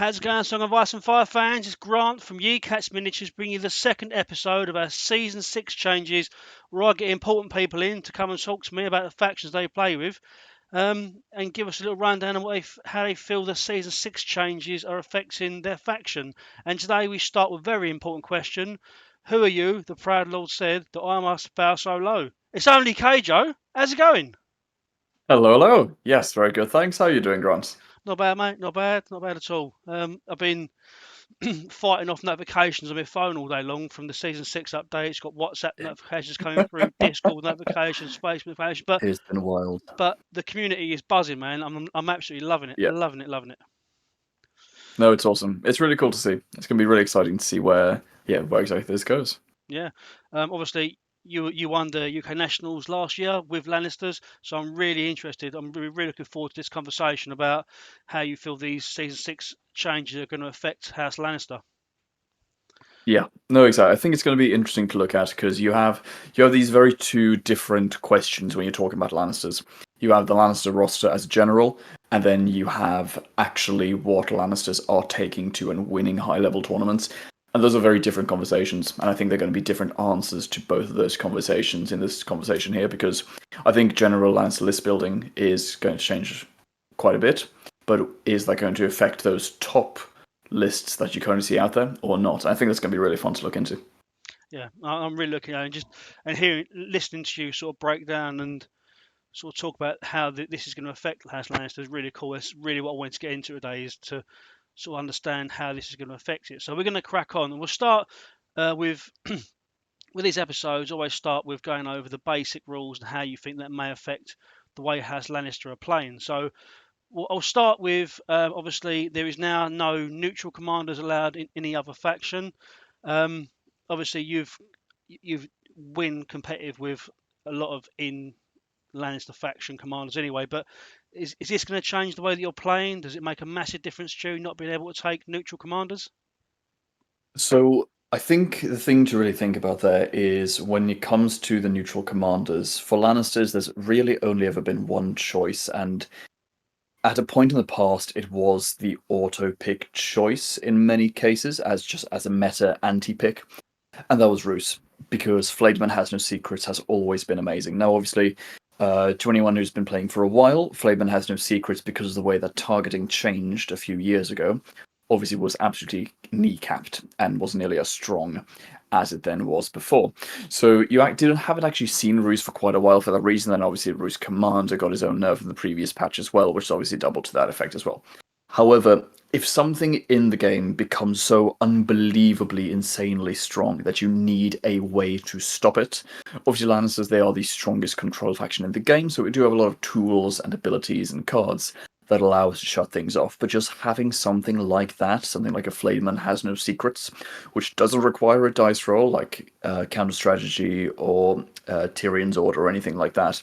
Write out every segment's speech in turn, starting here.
How's it going, Song of Ice and Fire fans? It's Grant from Cats Miniatures bringing you the second episode of our Season 6 changes, where I get important people in to come and talk to me about the factions they play with, and give us a little rundown on how they feel the Season 6 changes are affecting their faction. And today we start with a very important question. Who are you? The proud lord said that I must bow so low. It's only Joe. How's it going? Hello, hello. Yes, very good. Thanks. How are you doing, Grant? Not bad, mate. Not bad. Not bad at all. I've been fighting off notifications on my phone all day long from the season 6 updates. Got WhatsApp notifications coming through, Discord notifications, Facebook notifications. It's been wild. But the community is buzzing, man. I'm absolutely loving it. Yeah. Loving it. No, it's awesome. It's really cool to see. It's going to be really exciting to see where exactly this goes. Yeah. Obviously, you won the UK Nationals last year with Lannisters, so I'm really interested. I'm really looking forward to this conversation about how you feel these season 6 changes are going to affect House Lannister. Yeah, no, exactly. I think it's going to be interesting to look at because you have these very two different questions when you're talking about Lannisters. You have the Lannister roster as a general, and then you have actually what Lannisters are taking to and winning high-level tournaments. And those are very different conversations, and I think they're going to be different answers to both of those conversations in this conversation here, because I think general Lannister list building is going to change quite a bit, but is that going to affect those top lists that you currently see out there or not? I think that's going to be really fun to look into. Yeah, I'm really looking at it and hearing, listening to you sort of break down and sort of talk about how this is going to affect House Lannister is really cool. That's really what I wanted to get into today, is to sort of understand how this is going to affect it. So we're going to crack on, and we'll start with with these episodes. Always start with going over the basic rules and how you think that may affect the way House Lannister are playing. So I'll start with obviously there is now no neutral commanders allowed in any other faction. Obviously you've win competitive with a lot of in Lannister faction commanders anyway, but is this going to change the way that you're playing? Does it make a massive difference to you not being able to take neutral commanders? So I think the thing to really think about there is when it comes to the neutral commanders, for Lannisters, there's really only ever been one choice, and at a point in the past, it was the auto-pick choice in many cases, as a meta anti-pick, and that was Roose, because Flademan Has No Secrets has always been amazing. Now, obviously, to anyone who's been playing for a while, Flademan Has No Secrets, because of the way that targeting changed a few years ago, obviously was absolutely kneecapped and wasn't nearly as strong as it then was before. So you haven't actually seen Roose for quite a while for that reason. Then obviously Roose Commander got his own nerf in the previous patch as well, which is obviously doubled to that effect as well. However, if something in the game becomes so unbelievably, insanely strong that you need a way to stop it, obviously Lannisters, they are the strongest control faction in the game, so we do have a lot of tools and abilities and cards that allow us to shut things off. But just having something like that, something like a Flademan Has No Secrets, which doesn't require a dice roll like Counter Strategy or Tyrion's Order or anything like that,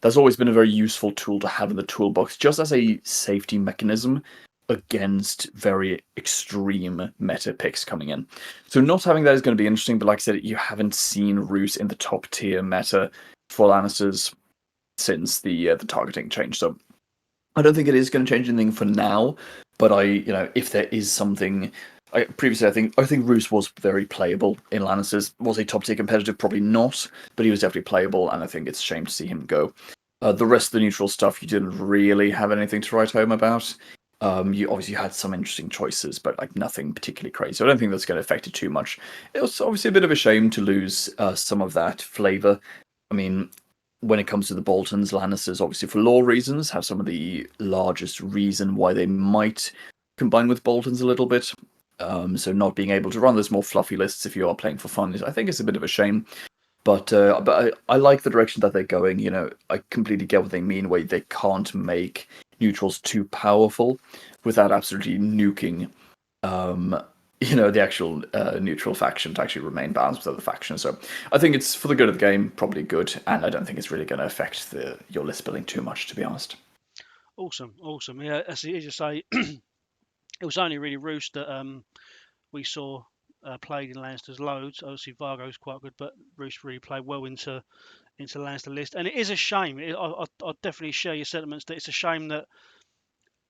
that's always been a very useful tool to have in the toolbox, just as a safety mechanism against very extreme meta picks coming in. So not having that is going to be interesting, but like I said, you haven't seen Roose in the top tier meta for Lannisters since the targeting change. So I don't think it is going to change anything for now, but if there is something, previously I think Roose was very playable in Lannisters. Was he top tier competitive? Probably not, but he was definitely playable, and I think it's a shame to see him go. The rest of the neutral stuff, you didn't really have anything to write home about. You obviously had some interesting choices, but like nothing particularly crazy. So I don't think that's going to affect it too much. It was obviously a bit of a shame to lose some of that flavor. I mean, when it comes to the Boltons, Lannisters, obviously for lore reasons, have some of the largest reason why they might combine with Boltons a little bit. So not being able to run those more fluffy lists if you are playing for fun, I think it's a bit of a shame. But I like the direction that they're going. I completely get what they mean, where they can't make neutrals too powerful without absolutely nuking the actual neutral faction to actually remain balanced with other factions. So I think it's for the good of the game, probably good, and I don't think it's really going to affect your list building too much, to be honest. Awesome. Yeah, as you say, it was only really Roose that we saw played in Lannisters loads. Obviously, Vargo's quite good, but Roose really played well into Lannister list, and it is a shame. I definitely share your sentiments that it's a shame that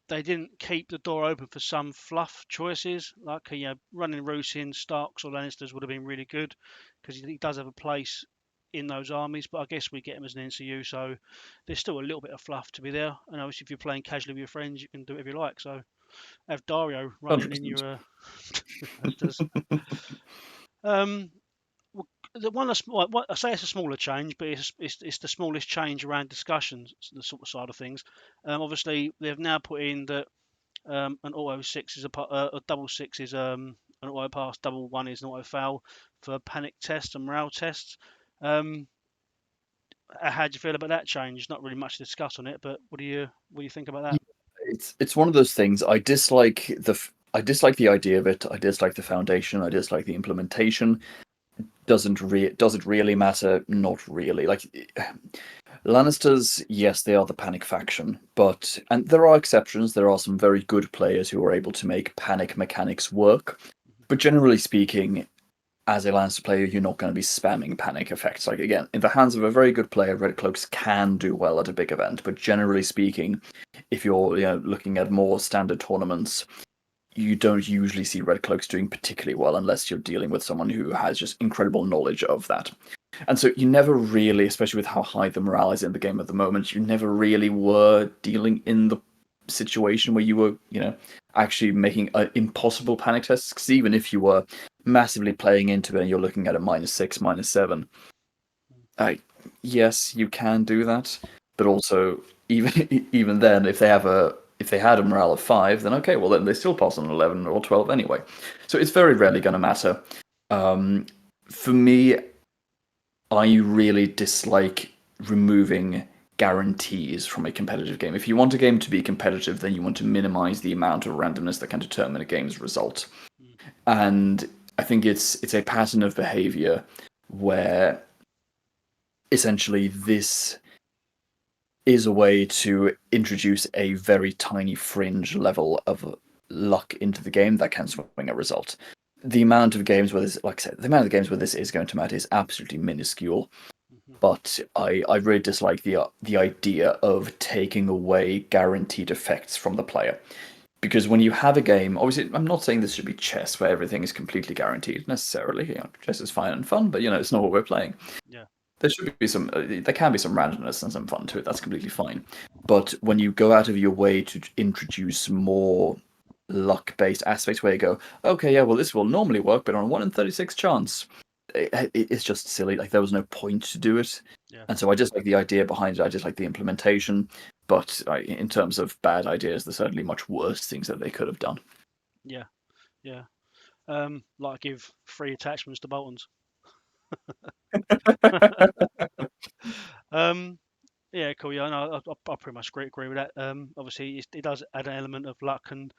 they didn't keep the door open for some fluff choices, like running Roose in Starks or Lannisters would have been really good because he does have a place in those armies. But I guess we get him as an NCU, so there's still a little bit of fluff to be there. And obviously, if you're playing casually with your friends, you can do whatever you like. So have Dario running in 100%. your Lannisters. Um, the one that's what I say it's a smaller change, but it's the smallest change around discussions, the sort of side of things. Obviously, they've now put in that an auto six is a double six is an auto pass, double one is an auto foul for panic tests and morale tests. How do you feel about that change? Not really much to discuss on it, but what do you think about that? It's one of those things. I dislike the idea of it. I dislike the foundation. I dislike the implementation. Does it really matter? Not really. Like Lannisters, yes, they are the panic faction, and there are exceptions. There are some very good players who are able to make panic mechanics work. But generally speaking, as a Lannister player, you're not going to be spamming panic effects. Like again, in the hands of a very good player, Red Cloaks can do well at a big event. But generally speaking, if you're looking at more standard tournaments, you don't usually see Red Cloaks doing particularly well unless you're dealing with someone who has just incredible knowledge of that. And so you never really, especially with how high the morale is in the game at the moment, you never really were dealing in the situation where you were, actually making impossible panic tests. Because even if you were massively playing into it and you're looking at a -6, -7, yes, you can do that. But also, even then, if they had a morale of 5, then okay, well then they still pass on 11 or 12 anyway. So it's very rarely going to matter. For me, I really dislike removing guarantees from a competitive game. If you want a game to be competitive, then you want to minimize the amount of randomness that can determine a game's result. And I think it's a pattern of behavior where essentially this is a way to introduce a very tiny fringe level of luck into the game that can swing a result. The amount of games where this, like I said, the amount of games where this is going to matter is absolutely minuscule. But I really dislike the idea of taking away guaranteed effects from the player. Because when you have a game, obviously, I'm not saying this should be chess where everything is completely guaranteed necessarily. Chess is fine and fun, but it's not what we're playing. Yeah. There should be there can be some randomness and some fun to it. That's completely fine. But when you go out of your way to introduce more luck-based aspects, where you go, okay, yeah, well, this will normally work, but on a 1 in 36 chance, it's just silly. Like there was no point to do it, and so I just like the idea behind it. I just like the implementation. But in terms of bad ideas, there's certainly much worse things that they could have done. Yeah. Like give free attachments to Boltons. Yeah, cool. Yeah, no, I pretty much agree with that. Obviously, it does add an element of luck and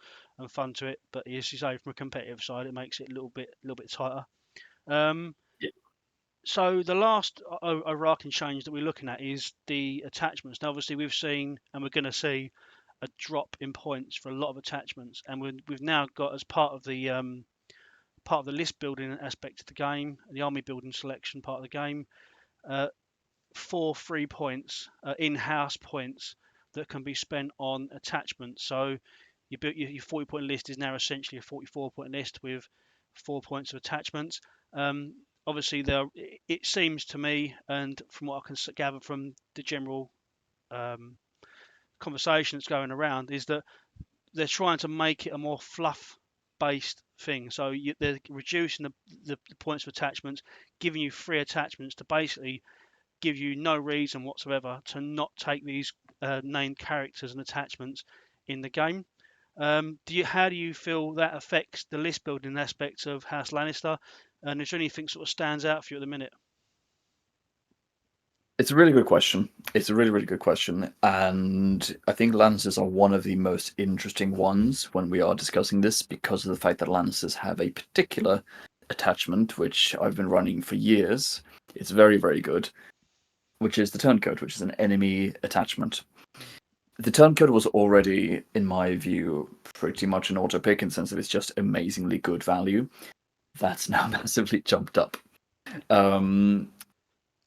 fun to it, but as you say, from a competitive side, it makes it a little bit tighter. So the last overarching change that we're looking at is the attachments. Now, obviously, we've seen and we're going to see a drop in points for a lot of attachments, and we've now got as part of the list building aspect of the game, the army building selection part of the game, 4 free points, in-house points that can be spent on attachments. So your 40-point list is now essentially a 44-point list with 4 points of attachments. Obviously, it seems to me, and from what I can gather from the general conversation that's going around, is that they're trying to make it a more fluff-based thing. So they're reducing the points of attachments, giving you free attachments to basically give you no reason whatsoever to not take these named characters and attachments in the game. How do you feel that affects the list building aspects of House Lannister? And is there anything sort of stands out for you at the minute? It's a really good question. It's a really, really good question. And I think Lannisters are one of the most interesting ones when we are discussing this because of the fact that Lannisters have a particular attachment, which I've been running for years. It's very, very good, which is the Turncoat, which is an enemy attachment. The Turncoat was already, in my view, pretty much an auto pick in the sense that it's just amazingly good value. That's now massively jumped up.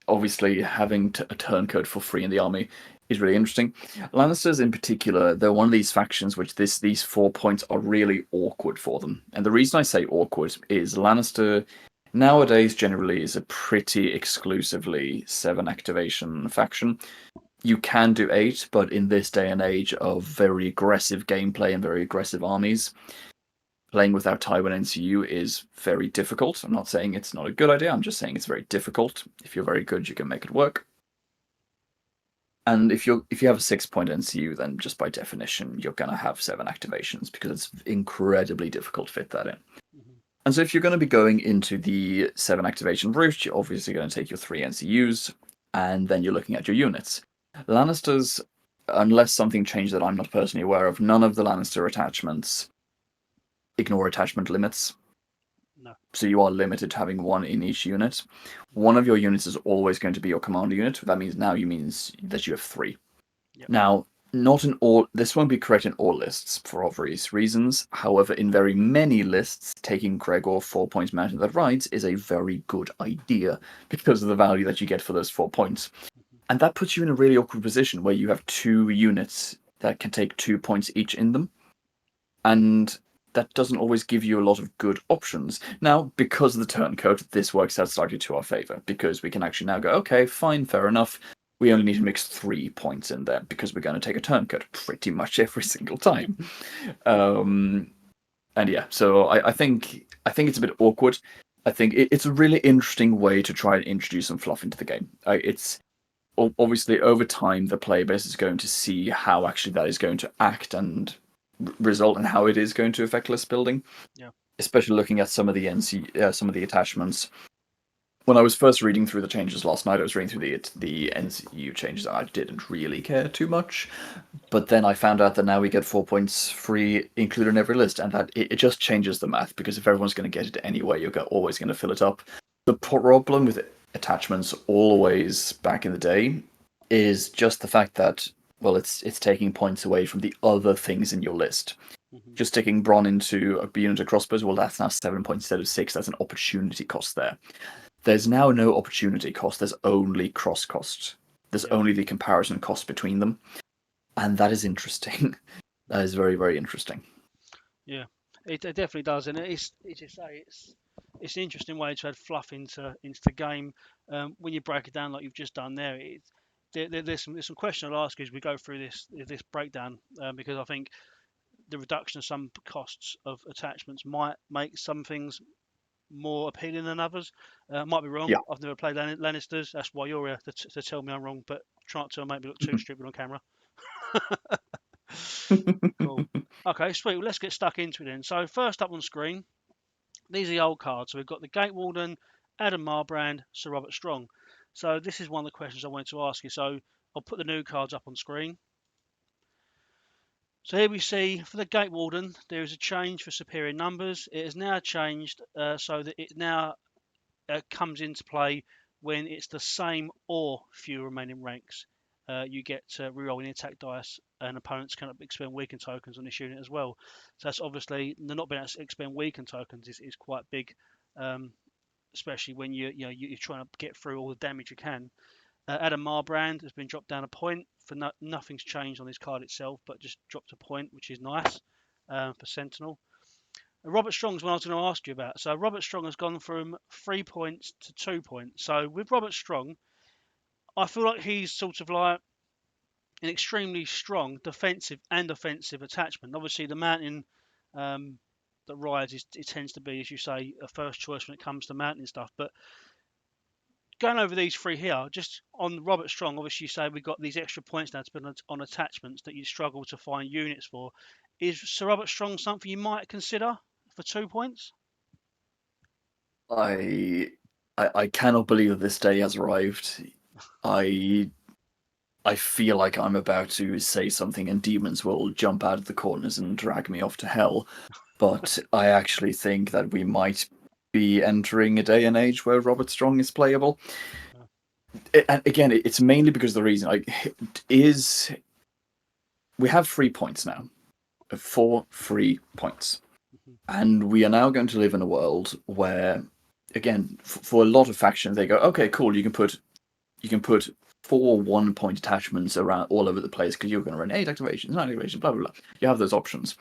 Obviously, having a turncoat for free in the army is really interesting. Lannisters in particular, they're one of these factions which these 4 points are really awkward for them. And the reason I say awkward is Lannister nowadays generally is a pretty exclusively 7 activation faction. You can do 8, but in this day and age of very aggressive gameplay and very aggressive armies, playing without Tywin NCU is very difficult. I'm not saying it's not a good idea, I'm just saying it's very difficult. If you're very good, you can make it work. And if you have a 6 point NCU, then just by definition, you're gonna have 7 activations because it's incredibly difficult to fit that in. Mm-hmm. And so if you're going to be going into the 7 activation route, you're obviously going to take your 3 NCUs, and then you're looking at your units. Lannisters, unless something changed that I'm not personally aware of, none of the Lannister attachments ignore attachment limits. No. So you are limited to having 1 in each unit. One of your units is always going to be your commander unit. That means that you have 3. Yep. Now, not in all, this won't be correct in all lists for obvious reasons. However, in very many lists, taking Gregor 4 points mounted that rides is a very good idea because of the value that you get for those 4 points. Mm-hmm. And that puts you in a really awkward position where you have 2 units that can take 2 points each in them. And that doesn't always give you a lot of good options. Now, because of the turncoat, this works out slightly to our favour, because we can actually now go, okay, fine, fair enough. We only need to mix 3 points in there because we're going to take a turncoat pretty much every single time. And yeah, so I think it's a bit awkward. I think it's a really interesting way to try and introduce some fluff into the game. It's obviously over time the player base is going to see how actually that is going to act and result in how it is going to affect list building. Yeah. Especially looking at some of the some of the attachments. When I was first reading through the changes last night, I was reading through the NCU changes, and I didn't really care too much. But then I found out that now we get 4 points free included in every list, and that it just changes the math, because if everyone's going to get it anyway, you're always going to fill it up. The problem with attachments always back in the day is just the fact that, well, it's taking points away from the other things in your list. Mm-hmm. Just sticking Bronn into a unit of crossbows, well, that's now 7 points instead of 6. That's an opportunity cost there. There's now no opportunity cost. There's only cross cost. There's only the comparison cost between them. And that is interesting. That is very, very interesting. Yeah, it definitely does. And it's an interesting way to add fluff into the game. When you break it down like you've just done there, there's some questions I'll ask as we go through this breakdown, because I think the reduction of some costs of attachments might make some things more appealing than others. Might be wrong. Yeah. I've never played Lannisters. That's why you're here to tell me I'm wrong. But try not to make me look too stupid on camera. Cool. Okay, sweet. Well, let's get stuck into it then. So first up on screen, these are the old cards. So we've got the Gate Warden, Adam Marbrand, Sir Robert Strong. So this is one of the questions I wanted to ask you. So I'll put the new cards up on screen. So here we see for the Gate Warden, there is a change for superior numbers. It has now changed so that it now comes into play when it's the same or few remaining ranks. You get rerolling attack dice, and opponents cannot expend weakened tokens on this unit as well. So that's obviously not being able to expend weakened tokens is quite big, especially when you're trying to get through all the damage you can. Adam Marbrand has been dropped down a point for nothing's changed on this card itself, but just dropped a point, which is nice for Sentinel. Robert Strong's one I was going to ask you about. So Robert Strong has gone from 3 points to 2 points. So with Robert Strong, I feel like he's sort of like an extremely strong defensive and offensive attachment. Obviously, the mountain that rides it tends to be, as you say, a first choice when it comes to mountain stuff. But going over these 3 here, just on Robert Strong, obviously you say we've got these extra points now to put on attachments that you struggle to find units for. Is Sir Robert Strong something you might consider for 2 points? I cannot believe that this day has arrived. I feel like I'm about to say something and demons will jump out of the corners and drag me off to hell. But I actually think that we might be entering a day and age where Robert Strong is playable. And again, it's mainly because of the reason we have 3 points now. 4 free points. And we are now going to live in a world where, again, for a lot of factions, they go, okay, cool, you can put 4 1-point attachments around all over the place because you're going to run 8 activations, 9 activations, blah, blah, blah. You have those options.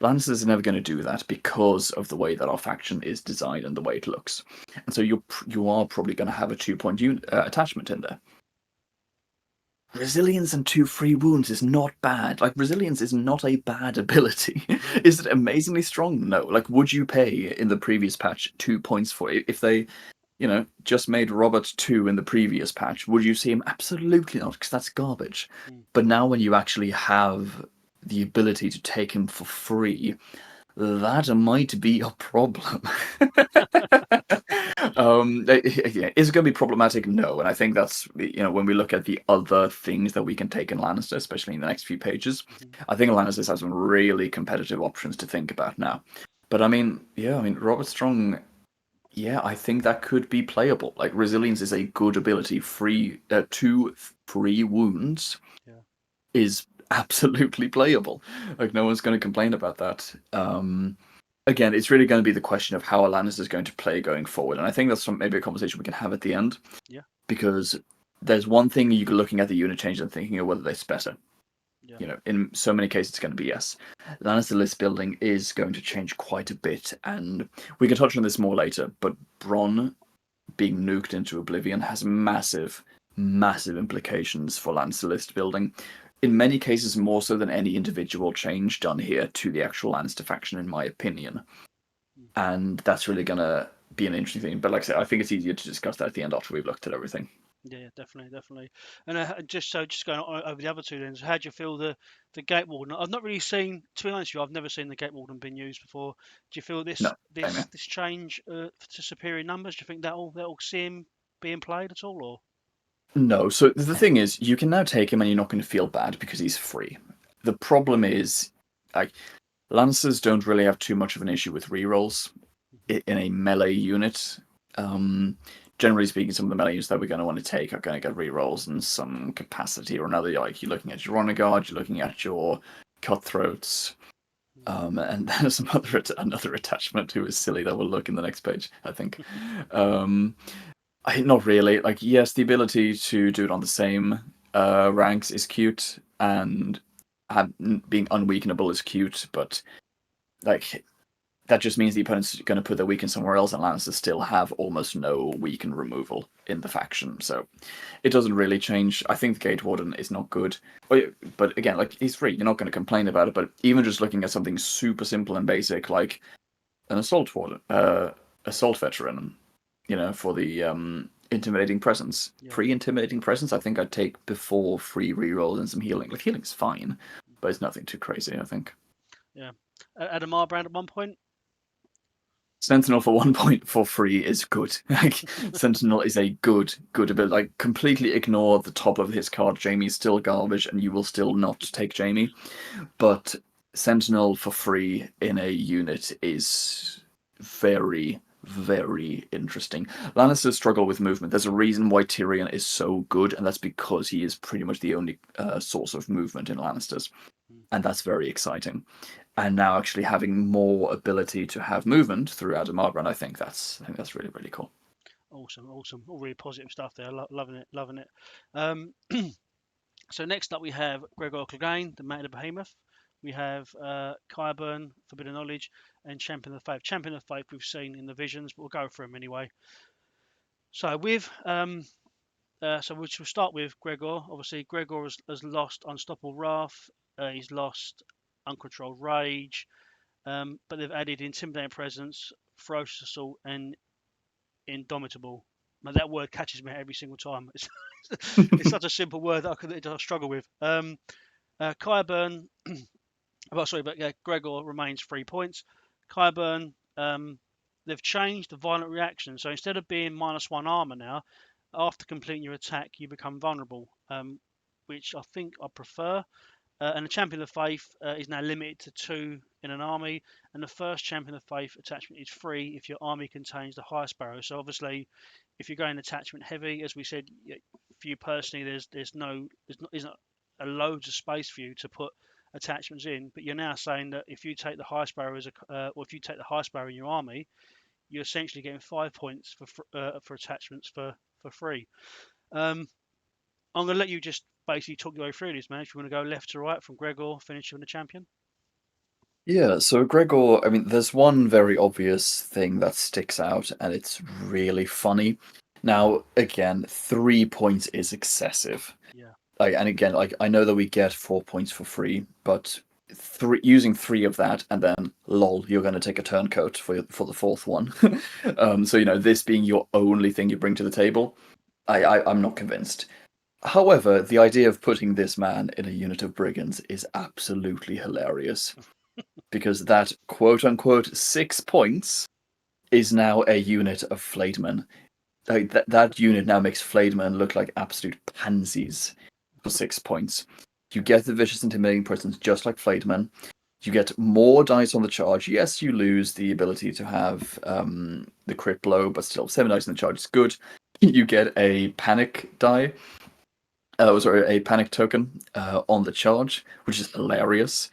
Lannisters are never going to do that because of the way that our faction is designed and the way it looks. And so you are probably going to have a 2-point attachment in there. Resilience and 2 free wounds is not bad. Like, resilience is not a bad ability. Is it amazingly strong? No. Like, would you pay in the previous patch 2 points for it? If they, just made Robert 2 in the previous patch, would you see him? Absolutely not, because that's garbage. But now when you actually have the ability to take him for free, that might be a problem. Is it going to be problematic? No. And I think that's, when we look at the other things that we can take in Lannister, especially in the next few pages, I think Lannister has some really competitive options to think about now. But Robert Strong, I think that could be playable. Like, resilience is a good ability. 2 free wounds is absolutely playable. Like, no one's going to complain about that. Again, it's really going to be the question of how Lannister is going to play going forward, and I think that's maybe a conversation we can have at the end. Yeah. Because there's one thing you're looking at the unit change and thinking of whether it's better. Yeah. In so many cases, it's going to be yes. Lannister list building is going to change quite a bit, and we can touch on this more later. But Bronn being nuked into oblivion has massive, massive implications for Lannister list building. In many cases, more so than any individual change done here to the actual Lannister faction, in my opinion. And that's really going to be an interesting thing. But like I said, I think it's easier to discuss that at the end after we've looked at everything. Yeah, definitely. And just going over the other two then, so how do you feel the Gate Warden? I've not really seen, to be honest with you, I've never seen the Gate Warden being used before. Do you feel this change to superior numbers? Do you think that'll see him being played at all, or? No. So the thing is, you can now take him and you're not going to feel bad because he's free. The problem is, like, Lancers don't really have too much of an issue with rerolls in a melee unit. Generally speaking, some of the melee units that we're going to want to take are going to get rerolls in some capacity or another. Like, you're looking at your Honor Guard, you're looking at your Cutthroats, and there's another attachment who is silly that will look in the next page, I think. Not really. Like, yes, the ability to do it on the same ranks is cute, and being unweakenable is cute, but like, that just means the opponent's going to put their weaken somewhere else, and Lannisters still have almost no weaken removal in the faction, so it doesn't really change. I think the Gate Warden is not good, but again, like, he's free. You're not going to complain about it. But even just looking at something super simple and basic, like an assault veteran, for the intimidating presence, free intimidating presence, I think I'd take before free reroll and some healing. Like, healing's fine, but it's nothing too crazy, I think. Yeah. Adam Marbrand at one point. Sentinel for 1 point for free is good. Like, Sentinel is a good ability. Like, completely ignore the top of his card. Jaime's still garbage, and you will still not take Jaime. But Sentinel for free in a unit is very, very interesting. Lannisters struggle with movement. There's a reason why Tyrion is so good, and that's because he is pretty much the only source of movement in Lannisters. And that's very exciting. And now actually having more ability to have movement through Adam Marbrand, I think that's really, really cool. Awesome. All really positive stuff there. Loving it. So next up we have Gregor Clegane, the Man of the Behemoth. We have Qyburn, Forbidden Knowledge, and Champion of the Faith. Champion of the Faith we've seen in the visions, but we'll go through them anyway. So we'll start with Gregor. Obviously, Gregor has lost Unstoppable Wrath. He's lost Uncontrolled Rage. But they've added Intimidating Presence, Ferocious Assault, and Indomitable. Now, that word catches me every single time. It's such a simple word that I struggle with. Qyburn, Gregor remains 3 points. Qyburn, they've changed the violent reaction. So instead of being -1 armor now, after completing your attack, you become vulnerable, which I think I prefer. And the Champion of Faith is now limited to 2 in an army, and the first Champion of Faith attachment is free if your army contains the High Sparrow. So obviously, if you're going attachment heavy, as we said, for you personally, there's not a loads of space for you to put attachments in. But you're now saying that if you take the High Sparrow or if you take the High Sparrow in your army, you're essentially getting 5 points for attachments for free. I'm going to let you just basically talk your way through this, man. If you want to go left to right from Gregor, finishing the champion. Yeah, so Gregor, I mean, there's one very obvious thing that sticks out, and it's really funny. Now, again, 3 points is excessive. Yeah. And again, like I know that we get 4 points for free, but using three of that, and then lol, you're going to take a turncoat for the fourth one. So this being your only thing you bring to the table, I'm not convinced. However, the idea of putting this man in a unit of brigands is absolutely hilarious because that quote unquote 6 points is now a unit of flayedmen. Like, that unit now makes flayedmen look like absolute pansies for 6 points. You get the vicious intimidating presence just like flayedmen. You get more dice on the charge. Yes, you lose the ability to have the crit blow, but still 7 dice on the charge is good. You get a panic die. A panic token on the charge, which is hilarious.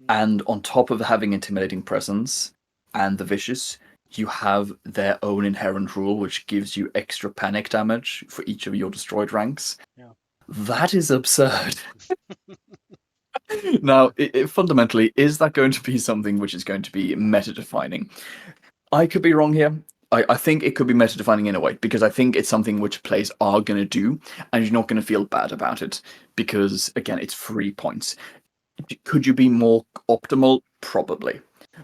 And on top of having intimidating presence and the vicious, you have their own inherent rule, which gives you extra panic damage for each of your destroyed ranks. Yeah. That is absurd. Now, fundamentally, is that going to be something which is going to be meta-defining? I could be wrong here. I think it could be meta-defining in a way, because I think it's something which players are going to do, and you're not going to feel bad about it, because, again, it's 3 points. Could you be more optimal? Probably.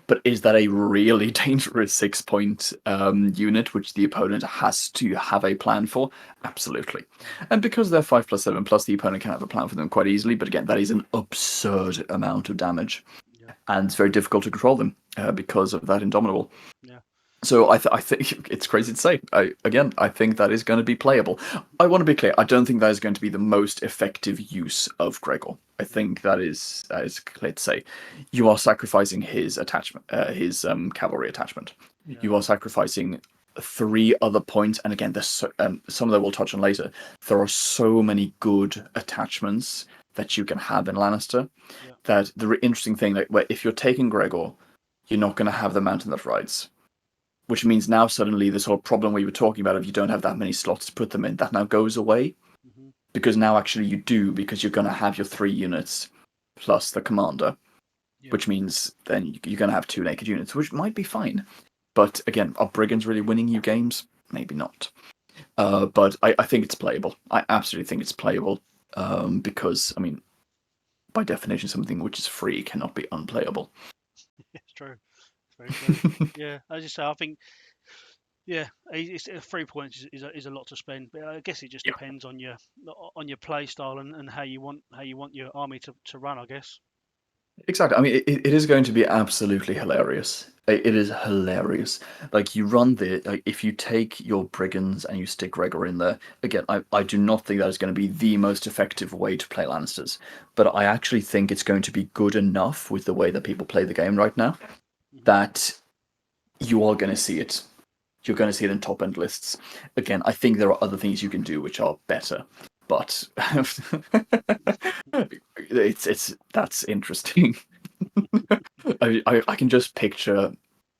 But is that a really dangerous 6 point unit which the opponent has to have a plan for? Absolutely. And because they're 5+7 plus, the opponent can have a plan for them quite easily. But again, that is an absurd amount of damage. Yeah. And it's very difficult to control them because of that Indomitable. Yeah. So I think it's crazy to say. I think that is going to be playable. I want to be clear. I don't think that is going to be the most effective use of Gregor. I think that is clear to say. You are sacrificing his attachment, his cavalry attachment. Yeah. You are sacrificing 3 other points, and again, there's some of that we'll touch on later. There are so many good attachments that you can have in Lannister. Yeah. That the interesting thing, like, where if you're taking Gregor, you're not going to have the mountain that rides. Which means now suddenly this whole problem we were talking about, if you don't have that many slots to put them in, that now goes away. Mm-hmm. Because now actually you do, because you're going to have your 3 units plus the commander. Yeah. Which means then you're going to have 2 naked units, which might be fine. But again, are brigands really winning you games? Maybe not. But I think it's playable. I absolutely think it's playable. Because, I mean, by definition, something which is free cannot be unplayable. It's true. It's very true. Yeah, as you say, I think, yeah, it's 3 points is a lot to spend, but I guess it just depends on your play style and how you want your army to run, I guess. Exactly. I mean, it is going to be absolutely hilarious. It is hilarious. Like, you run if you take your brigands and you stick Gregor in there, again, I do not think that is going to be the most effective way to play Lannisters, but I actually think it's going to be good enough with the way that people play the game right now that you are going to see it. You're going to see it in top end lists. Again, I think there are other things you can do which are better, but that's interesting. I can just picture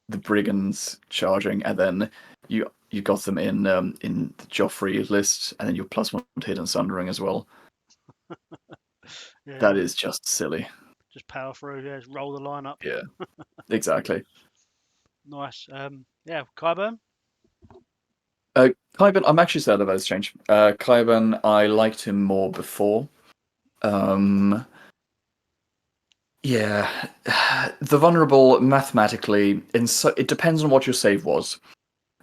the brigands charging, and then you got them in the Joffrey list, and then you're +1 to hit and sundering as well. Yeah, That is just silly. just power through. Yeah, just roll the line up. Yeah, exactly. Nice. Yeah, Qyburn. Qyburn, I'm actually sad about this change. Qyburn, I liked him more before. Yeah, the vulnerable mathematically, it depends on what your save was.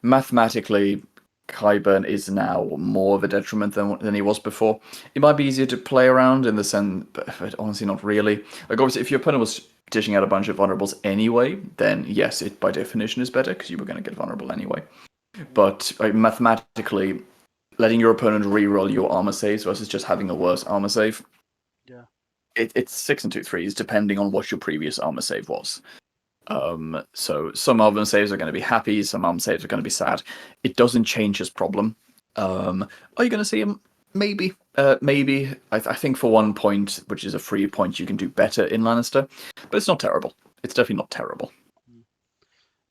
Mathematically, Qyburn is now more of a detriment than he was before. It might be easier to play around in the sense, but honestly, not really. Like, obviously, if your opponent was dishing out a bunch of vulnerables anyway, then yes, it by definition is better because you were going to get vulnerable anyway. But mathematically, letting your opponent re-roll your armor saves versus just having a worse armor save. Yeah. It's 6 and 2 3s depending on what your previous armor save was. So some armor saves are going to be happy, some armor saves are going to be sad. It doesn't change his problem. Are you going to see him? Maybe. Maybe. I think for 1 point, which is a free point, you can do better in Lannister. But it's not terrible. It's definitely not terrible.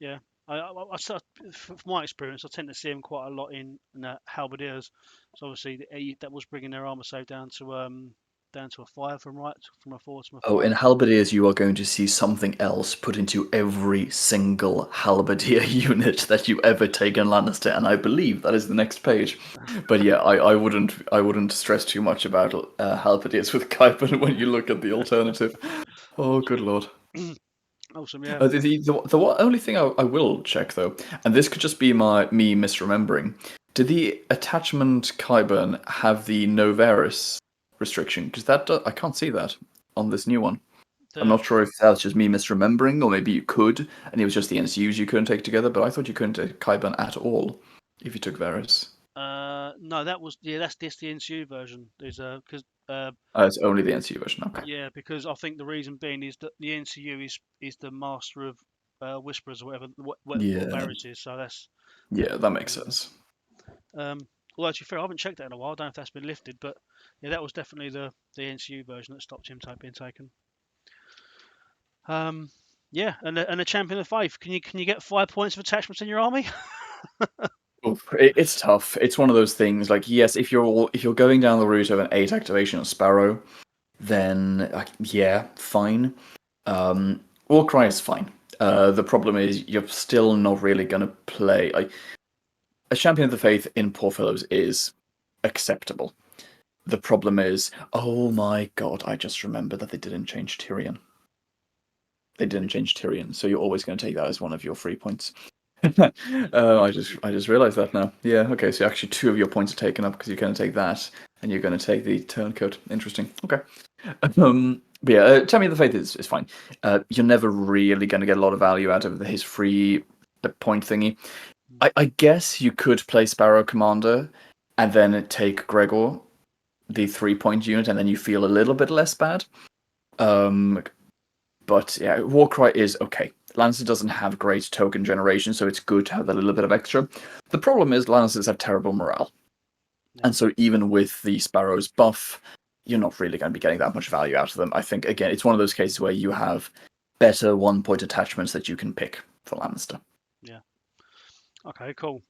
Yeah. From my experience, I tend to see them quite a lot in halberdiers. So obviously that was bringing their armor save down to a 5 from right from a 4 to a Oh, 5. in halberdiers, you are going to see something else put into every single halberdier unit that you ever take in Lannister, and I believe that is the next page. But yeah, I wouldn't stress too much about halberdiers with Qyburn when you look at the alternative. Oh, good lord. Awesome, yeah. The only thing I will check though, and this could just be me misremembering, did the attachment Qyburn have the Novaris restriction? Because I can't see that on this new one. I'm The not sure if that's just me misremembering, or maybe you could, and it was just the NCUs you couldn't take together. But I thought you couldn't take Qyburn at all if you took Varys. No, that was that's the NCU version. Is because It's only the NCU version. Okay. yeah, because I think the reason being is that the NCU is the master of whispers or whatever what Yeah. Varys is. So Yeah, that's that the makes reason. sense. Although to be fair, I haven't checked that in a while. I don't know if that's been lifted, but yeah, that was definitely the NCU version that stopped him being taken. Um, yeah, and the champion of faith. Can you get 5 points of attachments in your army? Oof, it's tough. It's one of those things. Like, yes, if you're going down the route of an 8 activation of Sparrow, then yeah, fine. Warcry is fine. The problem is you're still not really going to play. Like, a champion of the faith in Poor Fellows is acceptable. The problem is, oh my god, I just remembered that they didn't change Tyrion. They didn't change Tyrion, so you're always going to take that as one of your free points. I just realized that now. Yeah, okay, so actually 2 of your points are taken up because you're going to take that, and you're going to take the turncoat. Interesting. Okay. But yeah, Champion of the Faith is fine. You're never really going to get a lot of value out of his free point thingy. I guess you could play Sparrow Commander and then take Gregor, the 3-point unit, and then you feel a little bit less bad. But yeah, Warcry is okay. Lannister doesn't have great token generation, so it's good to have a little bit of extra. The problem is Lannisters have terrible morale. And so even with the Sparrow's buff, you're not really going to be getting that much value out of them. I think, again, it's one of those cases where you have better 1-point attachments that you can pick for Lannister. Yeah. Okay, cool.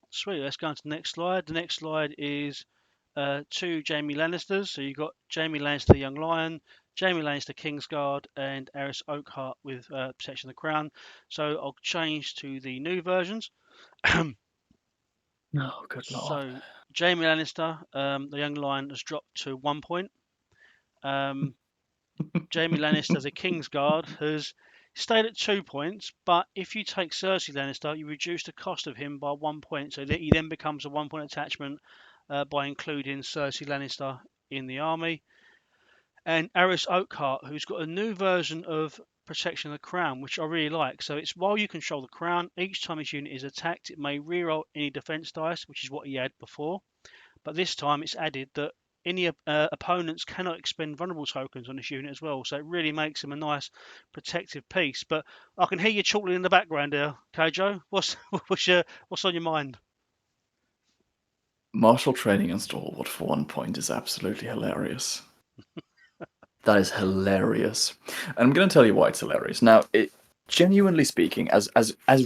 Sweet. Let's go on to the next slide. The next slide is 2 Jaime Lannisters. So you've got Jaime Lannister, the Young Lion, Jaime Lannister, Kingsguard, and Arys Oakheart with Protection of the Crown. So I'll change to the new versions. Oh, good lord. So Jaime Lannister, the Young Lion, has dropped to 1 point. Jaime Lannister, the Kingsguard, has stayed at 2 points, but if you take Cersei Lannister, you reduce the cost of him by 1 point. So he then becomes a 1-point attachment by including Cersei Lannister in the army. And Arys Oakheart, who's got a new version of Protection of the Crown, which I really like. So it's while you control the crown, each time his unit is attacked, it may reroll any defense dice, which is what he had before. But this time it's added that any opponents cannot expend vulnerable tokens on this unit as well. So it really makes him a nice protective piece. But I can hear you chortling in the background there, Kojo. What's on your mind? Martial training and stalwart for 1 point is absolutely hilarious. That is hilarious. And I'm going to tell you why it's hilarious. Now, genuinely speaking, as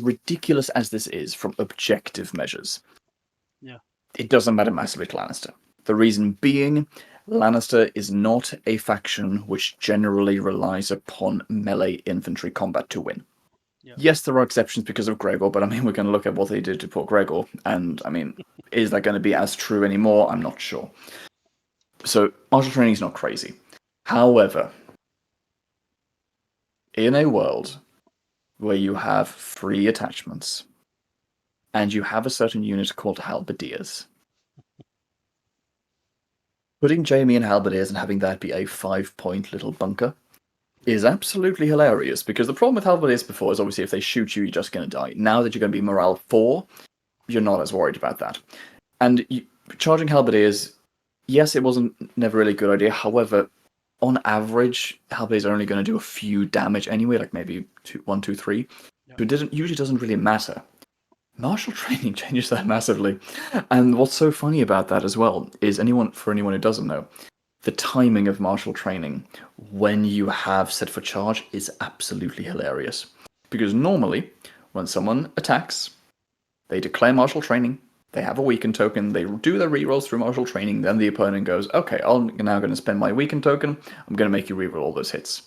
ridiculous as this is from objective measures, Yeah. it doesn't matter massively to Lannister. The reason being, Lannister is not a faction which generally relies upon melee infantry combat to win. Yeah. Yes, there are exceptions because of Gregor, but I mean, we're going to look at what they did to poor Gregor, and I mean, is that going to be as true anymore? I'm not sure. So, martial training is not crazy. However, in a world where you have free attachments, and you have a certain unit called halberdiers, putting Jaime in halberdiers and having that be a 5-point little bunker is absolutely hilarious, because the problem with halberdiers before is obviously if they shoot you, you're just going to die. Now that you're going to be morale 4, you're not as worried about that. And charging halberdiers, yes, it wasn't never really a good idea. However, on average, halberdiers are only going to do a few damage anyway, like maybe 1, 2, 3. Yeah. So it usually doesn't really matter. Martial training changes that massively. And what's so funny about that as well is for anyone who doesn't know, the timing of martial training when you have set for charge is absolutely hilarious. Because normally, when someone attacks, they declare martial training, they have a weaken token, they do their rerolls through martial training, then the opponent goes, okay, I'm now going to spend my weaken token, I'm going to make you reroll all those hits.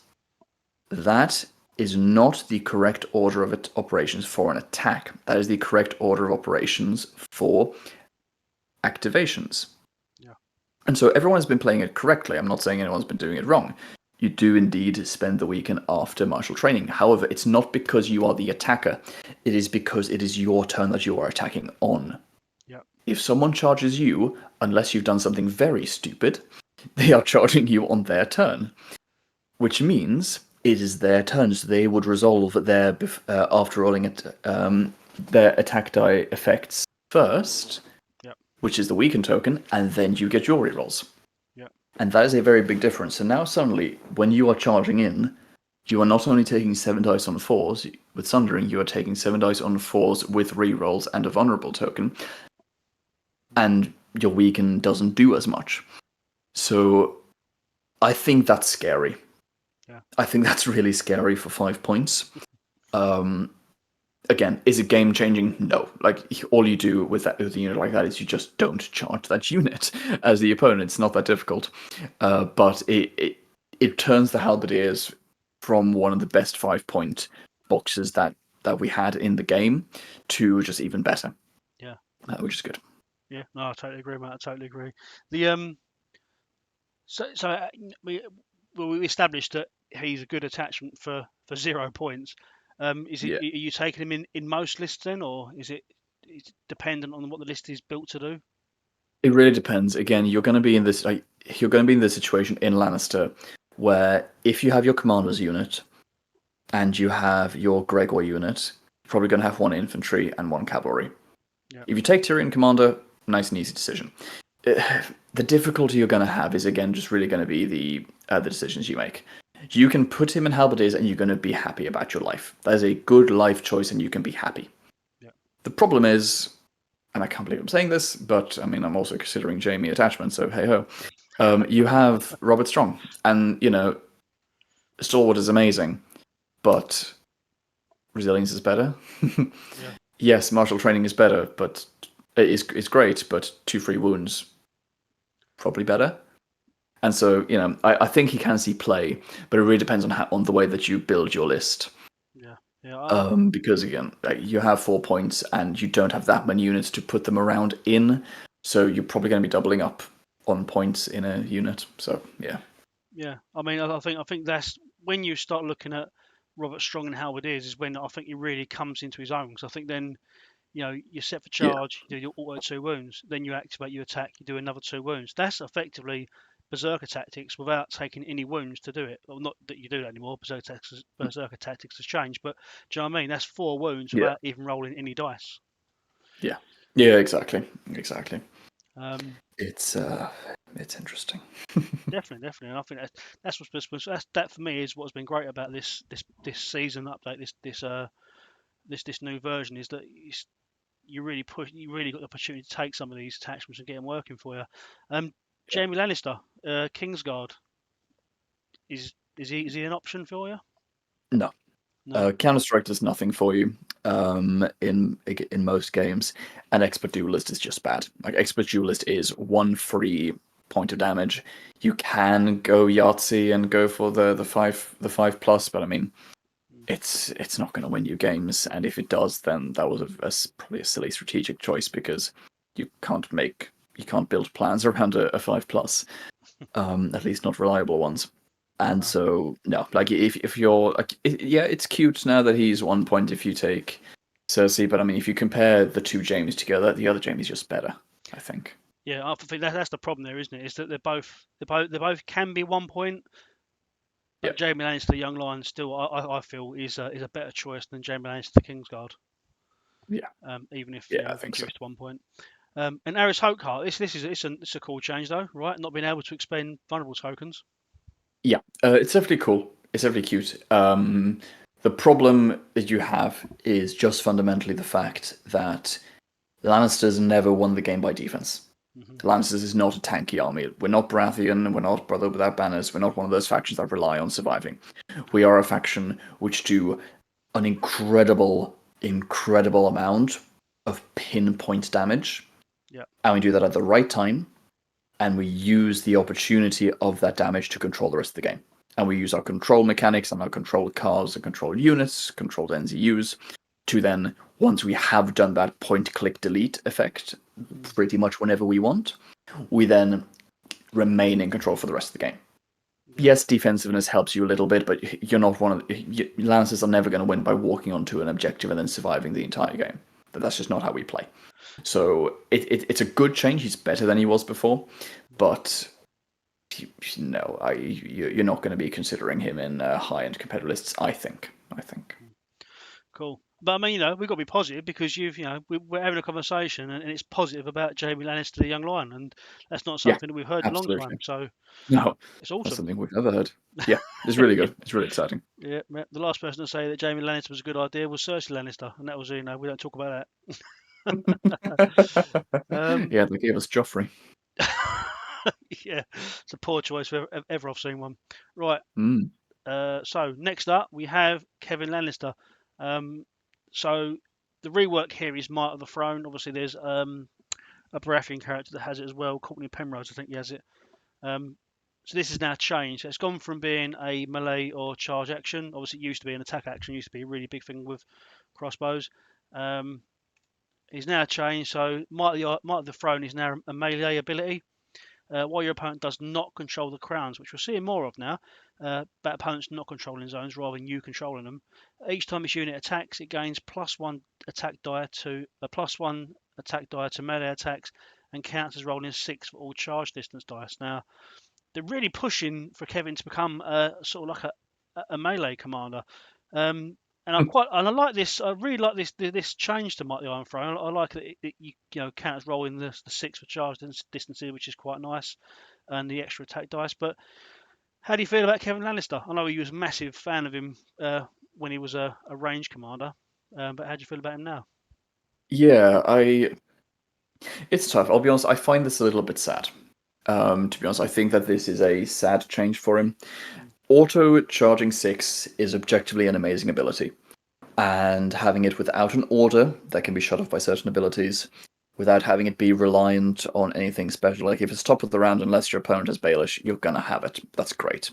That is not the correct order of operations for an attack. That is the correct order of operations for activations. Yeah. And so everyone's been playing it correctly. I'm not saying anyone's been doing it wrong. You do indeed spend the weekend after martial training. However, it's not because you are the attacker. It is because it is your turn that you are attacking on. Yeah. If someone charges you, unless you've done something very stupid, they are charging you on their turn. Which means it is their turn, so they would resolve their, after rolling it, their attack die effects first, which is the weaken token, and then you get your rerolls. Yeah. And that is a very big difference. So now suddenly, when you are charging in, you are not only taking 7 dice on 4s, with Sundering, you are taking 7 dice on 4s with rerolls and a vulnerable token, and your weaken doesn't do as much. So I think that's scary. Yeah. I think that's really scary for 5 points. Again, is it game changing? No. Like, all you do with a unit like that is you just don't charge that unit as the opponent. It's not that difficult. But it turns the Halberdiers from one of the best 5-point boxes that we had in the game to just even better. Yeah. Which is good. Yeah, no, I totally agree, mate. I totally agree. The we established that he's a good attachment for 0 points. Is it? Yeah. Are you taking him in most lists then, or is it dependent on what the list is built to do? It really depends. Again, you're going to be in this situation in Lannister where if you have your commander's unit and you have your Gregor unit, you're probably going to have 1 infantry and 1 cavalry. Yeah. If you take Tyrion commander, nice and easy decision. The difficulty you're going to have is, again, just really going to be the decisions you make. You can put him in Halberdiers and you're going to be happy about your life. That is a good life choice and you can be happy. Yeah. The problem is, and I can't believe I'm saying this, but I mean, I'm also considering Jaime attachment, so hey ho. You have Robert Strong, and, Stalwart is amazing, but resilience is better. Yeah. Yes, martial training is better, but it's great, but 2 free wounds, probably better. And so, I think he can see play, but it really depends on the way that you build your list. Yeah. Yeah. Because again, you have 4 points and you don't have that many units to put them around in, so you're probably going to be doubling up on points in a unit. So yeah. Yeah. I mean, I think that's when you start looking at Robert Strong and Halberdiers is when I think he really comes into his own. Because I think then, you're set for charge, you do your auto 2 wounds, then you activate, you attack, you do another 2 wounds. That's effectively berserker tactics without taking any wounds to do it. Well, not that you do that anymore. Berserker tactics has changed, but do you know what I mean? That's 4 wounds without even rolling any dice. Yeah. Yeah. Exactly. It's interesting. Definitely, and I think that's that for me is what's been great about this season update, this new version is that you really got the opportunity to take some of these attachments and get them working for you. Jaime Lannister, Kingsguard, is he an option for you? No. Counter-Strike does nothing for you in most games, and Expert Duelist is just bad. Like, Expert Duelist is 1 free point of damage. You can go Yahtzee and go for the 5 plus, but I mean, it's not going to win you games, and if it does, then that was probably a silly strategic choice, because you can't build plans around a 5 plus, at least not reliable ones. And so, no, like, if you're like, it's cute now that he's 1 point if you take Cersei, but I mean, if you compare the 2 Jaimes together, the other Jaime's just better, I think. Yeah, I think that's the problem there, isn't it? Is that they both can be 1 point, but Jaime Lannister, the Young Lion, still I feel is a better choice than Jaime Lannister, Kingsguard. Yeah. Even if I think reduced to 1 point. And Arys Hokeheart, it's a cool change though, right? Not being able to expend vulnerable tokens. Yeah, it's definitely cool. It's definitely cute. The problem that you have is just fundamentally the fact that Lannisters never won the game by defense. Lannisters is not a tanky army. We're not Baratheon, we're not Brother Without Banners, we're not one of those factions that rely on surviving. We are a faction which do an incredible amount of pinpoint damage, Yeah. and we do that at the right time, and we use the opportunity of that damage to control the rest of the game. And we use our control mechanics and our control cars and control units, controlled NZUs, to then, once we have done that point click delete effect pretty much whenever we want, we then remain in control for the rest of the game. Yes, defensiveness helps you a little bit, but you're not Lancers are never going to win by walking onto an objective and then surviving the entire game. That's just not how we play. So it's a good change. He's better than he was before, but no, you're not going to be considering him in high-end competitive lists. I think. Cool. But I mean, we've got to be positive because we're having a conversation and it's positive about Jaime Lannister, the young lion, and that's not something that we've heard in a long time. So no, it's awesome. That's something we've never heard. Yeah, it's really good. It's really exciting. Yeah, the last person to say that Jaime Lannister was a good idea was Cersei Lannister, and that was we don't talk about that. Yeah, they gave us Joffrey. Yeah, it's a poor choice for ever I've seen one. Right. Mm. So next up we have Kevan Lannister. So the rework here is Might of the Throne. Obviously, there's a Baratheon character that has it as well. Courtney Penrose, I think, he has it. So this is now changed. It's gone from being a melee or charge action. Obviously, it used to be an attack action. It used to be a really big thing with crossbows. It's now changed. So Might of the Throne is now a melee ability. While your opponent does not control the crowns, which we're seeing more of now, but opponents not controlling zones rather than you controlling them. Each time this unit attacks, it gains +1 attack die to +1 attack die to melee attacks, and counts as rolling 6 for all charge distance dice. Now, they're really pushing for Kevan to become sort of like a melee commander. And I like this. I really like this change to Might the Iron Throne. I like that you count as rolling the 6 for charge distances, which is quite nice, and the extra attack dice. But how do you feel about Kevan Lannister? I know you was a massive fan of him when he was a range commander, but how do you feel about him now? Yeah, it's tough. I'll be honest. I find this a little bit sad. To be honest, I think that this is a sad change for him. Auto charging 6 is objectively an amazing ability, and having it without an order that can be shut off by certain abilities, without having it be reliant on anything special, like if it's top of the round, unless your opponent has Baelish, you're gonna have it. That's great.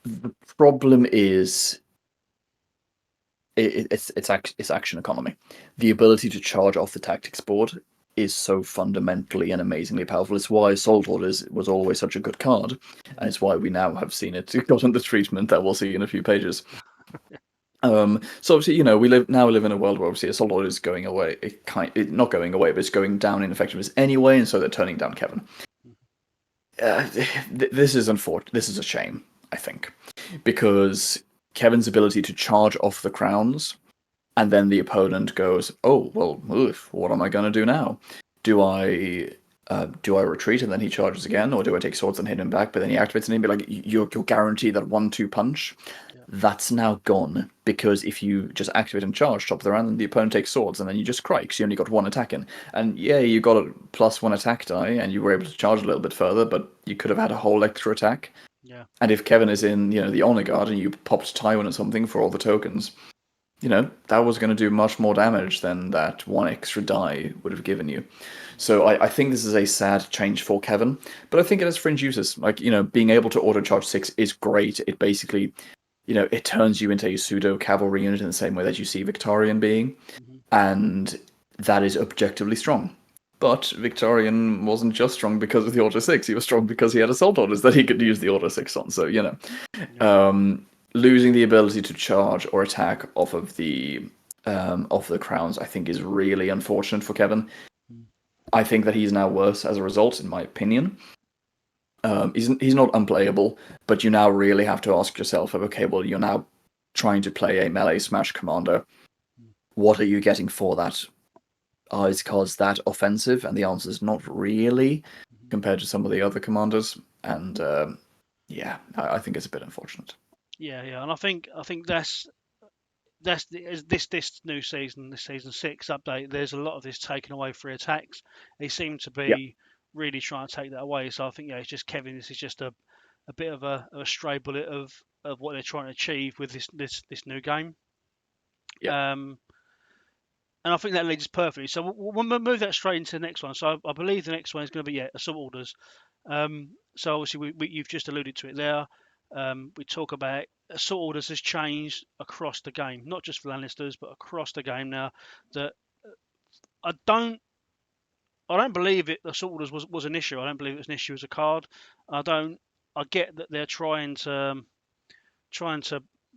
The problem is it's action economy. The ability to charge off the tactics board is so fundamentally and amazingly powerful. It's why Assault Orders was always such a good card, and it's why we now have seen it gotten the treatment that we'll see in a few pages. So obviously, we live in a world where obviously Assault Order is going away. Not going away, but it's going down in effectiveness anyway, and so they're turning down Kevan. This is unfortunate. This is a shame, I think, because Kevan's ability to charge off the crowns, and then the opponent goes, "Oh well, oof, what am I going to do now? Do I retreat and then he charges again, or do I take swords and hit him back? But then he activates and he'd be like, you're guaranteed that 1-2 punch." Yeah. That's now gone, because if you just activate and charge top of the round, then the opponent takes swords, and then you just cry because you only got 1 attack in. And yeah, you got a +1 attack die, and you were able to charge a little bit further, but you could have had a whole extra attack. Yeah. And if Kevan is in, the Honor Guard, and you popped Tywin or something for all the tokens, that was going to do much more damage than that 1 extra die would have given you. So I think this is a sad change for Kevan, but I think it has fringe uses. Like, being able to auto charge 6 is great. It basically, it turns you into a pseudo cavalry unit in the same way that you see Victorian being, and that is objectively strong. But Victorian wasn't just strong because of the Auto 6, he was strong because he had Assault Orders that he could use the Auto 6 on, so, losing the ability to charge or attack off of the crowns, I think, is really unfortunate for Kevan. I think that he's now worse as a result, in my opinion. He's not unplayable, but you now really have to ask yourself, okay, well, you're now trying to play a melee smash commander. What are you getting for that? Is cards that offensive? And the answer is not really, compared to some of the other commanders. And I think it's a bit unfortunate. Yeah, and I think that's this new season, this season 6 update. There's a lot of this taken away free attacks. They seem to be really trying to take that away. So I think it's just Kevan. This is just a bit of a stray bullet of what they're trying to achieve with this new game. Yeah. And I think that leads us perfectly. So we'll move that straight into the next one. So I believe the next one is going to be assault orders. So obviously you've just alluded to it there. We talk about assault orders has changed across the game, not just for Lannisters, but across the game now. That I don't believe it. Assault orders was an issue. I don't believe it was an issue as a card. I get that they're trying to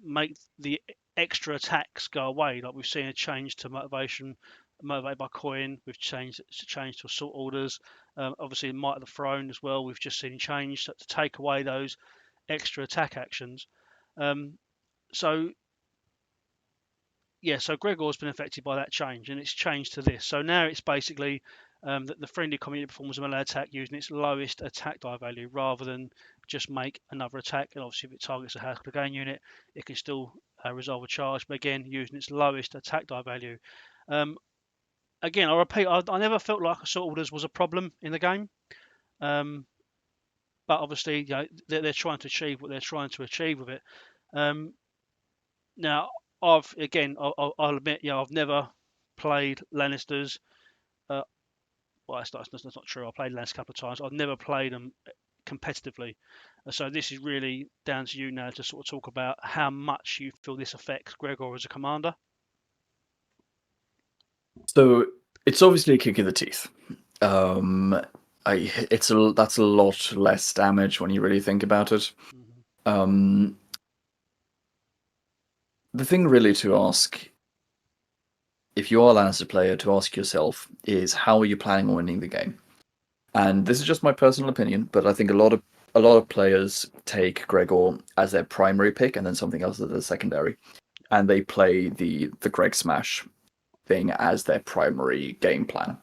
make the extra attacks go away. Like we've seen a change to motivated by coin. We've changed to assault orders. Obviously, Might of the Throne as well. We've just seen change to take away those extra attack actions. So Gregor's been affected by that change, and it's changed to this. So now it's basically that the friendly community performs a melee attack using its lowest attack die value, rather than just make another attack. And obviously, if it targets a House Clegane unit, it can still resolve a charge, but again, using its lowest attack die value. Again, I repeat, I never felt like assault orders was a problem in the game. But obviously, they're trying to achieve what they're trying to achieve with it. Now, I'll admit, I've never played Lannisters. Well, that's not true. I played Lannisters a couple of times. I've never played them competitively. So this is really down to you now to sort of talk about how much you feel this affects Gregor as a commander. So it's obviously a kick in the teeth. That's a lot less damage when you really think about it. The thing really to ask, if you are a Lannister player, to ask yourself is, how are you planning on winning the game? And this is just my personal opinion, but I think a lot of players take Gregor as their primary pick and then something else as their secondary, and they play the Greg Smash thing as their primary game plan.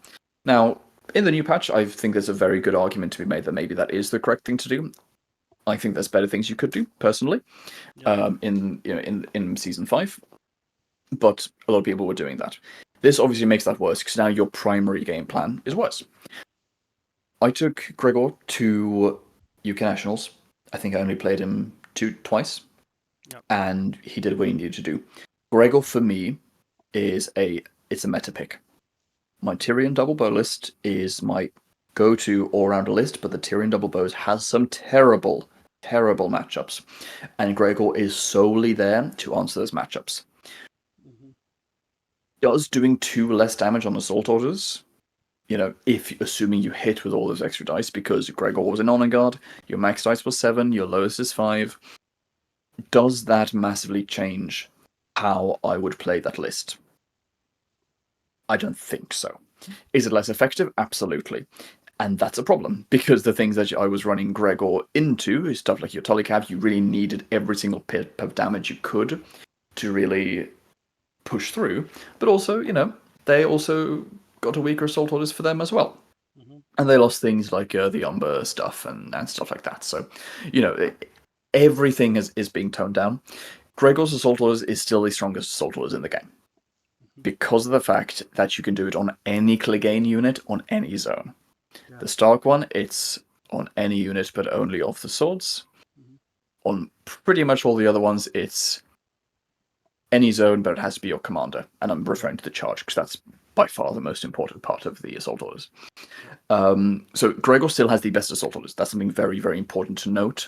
Now, in the new patch, I think there's a very good argument to be made that maybe that is the correct thing to do. I think there's better things you could do personally, in season 5, but a lot of people were doing that. This obviously makes that worse because now your primary game plan is worse. I took Gregor to UK Nationals. I think I only played him twice, and he did what he needed to do. Gregor for me it's a meta pick. My Tyrion double bow list is my go-to all-rounder list, but the Tyrion double bows has some terrible matchups, and Gregor is solely there to answer those matchups. Does doing 2 less damage on assault orders, if assuming you hit with all those extra dice, because Gregor was an honor guard, your max dice was 7, your lowest is 5. Does that massively change how I would play that list? I don't think so. Is it less effective? Absolutely. And that's a problem, because the things that I was running Gregor into is stuff like your Tullycab. You really needed every single pip of damage you could to really push through. But also, they also got a weaker assault orders for them as well. And they lost things like the Umber stuff and stuff like that. So, everything is being toned down. Gregor's assault orders is still the strongest assault orders in the game, because of the fact that you can do it on any Clegane unit on any zone. Yeah. The Stark one, it's on any unit, but only off the swords. On pretty much all the other ones, it's any zone, but it has to be your commander. And I'm referring to the charge, because that's by far the most important part of the assault orders. So Gregor still has the best assault orders. That's something very, very important to note.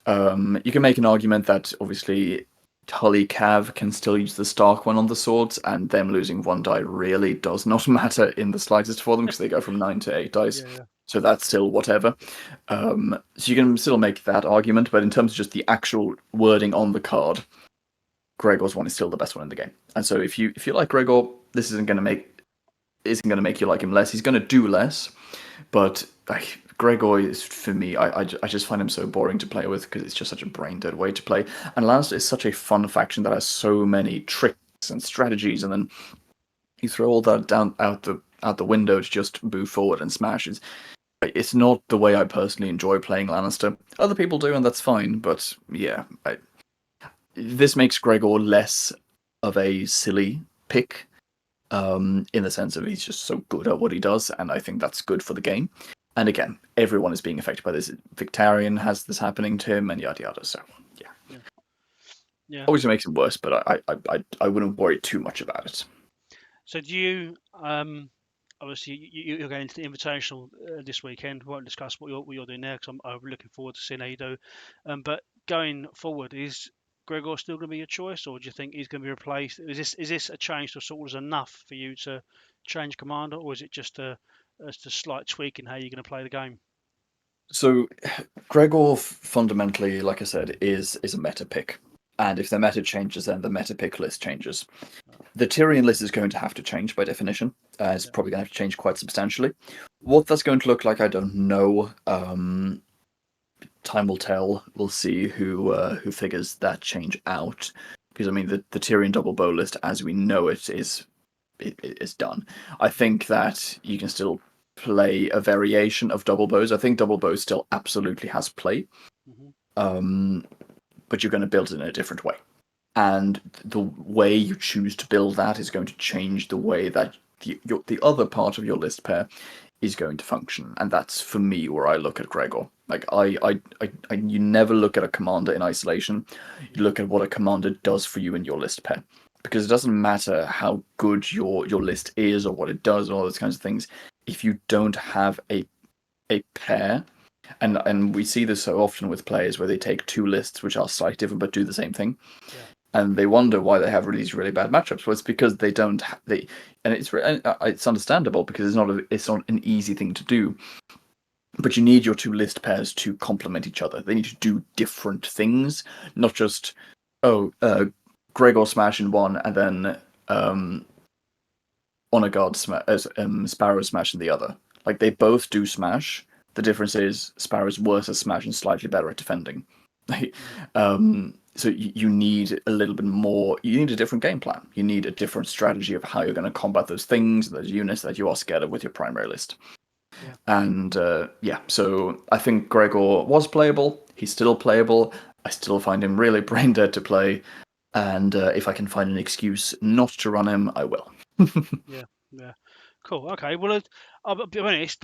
You can make an argument that, obviously, Tully Cav can still use the Stark one on the swords, and them losing 1 die really does not matter in the slightest for them, because they go from 9 to 8 dice. Yeah. So that's still whatever. So you can still make that argument, but in terms of just the actual wording on the card, Gregor's one is still the best one in the game. And so if you like Gregor, this isn't going to make you like him less. He's going to do less, but Gregor is, for me, I just find him so boring to play with, because it's just such a brain-dead way to play. And Lannister is such a fun faction that has so many tricks and strategies, and then you throw all that out the window to just move forward and smash. It's not the way I personally enjoy playing Lannister. Other people do, and that's fine, but yeah. This makes Gregor less of a silly pick, in the sense of he's just so good at what he does, and I think that's good for the game. And again, everyone is being affected by this. Victarion has this happening to him, and yada yada. So, yeah. Yeah. Obviously makes it worse, but I wouldn't worry too much about it. So do you? Obviously, you're going to the Invitational this weekend. We won't discuss what you're doing there because I'm looking forward to seeing how you do. But going forward, is Gregor still going to be your choice, or do you think he's going to be replaced? Is this a change to sort of enough for you to change commander, or is it just a slight tweak in how you're going to play the game? So Gregor fundamentally, like I said, is a meta pick. And if the meta changes, then the meta pick list changes. The Tyrion list is going to have to change by definition. It's Yeah. probably going to have to change quite substantially. What that's going to look like, I don't know. Time will tell. We'll see who figures that change out. Because I mean, the Tyrion double bow list, as we know it, is done. I think that you can still play a variation of double bows. I think double bows still absolutely has play, Hmm. but you're going to build it in a different way. And the way you choose to build that is going to change the way that the other part of your list pair is going to function. And that's for me where I look at Gregor. Like you never look at a commander in isolation. You look at what a commander does for you in your list pair, because it doesn't matter how good your list is or what it does, all those kinds of things. If you don't have a pair, and we see this so often with players where they take two lists which are slightly different but do the same thing, Yeah. and they wonder why they have these really bad matchups. Well, it's because they don't. And it's understandable because it's not an easy thing to do. But you need your two list pairs to complement each other. They need to do different things, not just Gregor smash in one and then Honor Guard Sparrow smash in the other. Like they both do smash. The difference is Sparrow's worse at smash and slightly better at defending. So you need a little bit more. You need a different game plan. You need a different strategy of how you're going to combat those things, those units that you are scared of with your primary list. Yeah. And so I think Gregor was playable. He's still playable. I still find him really brain dead to play. And if I can find an excuse not to run him, I will. Yeah. Yeah. Cool. Okay. Well, I'll be honest.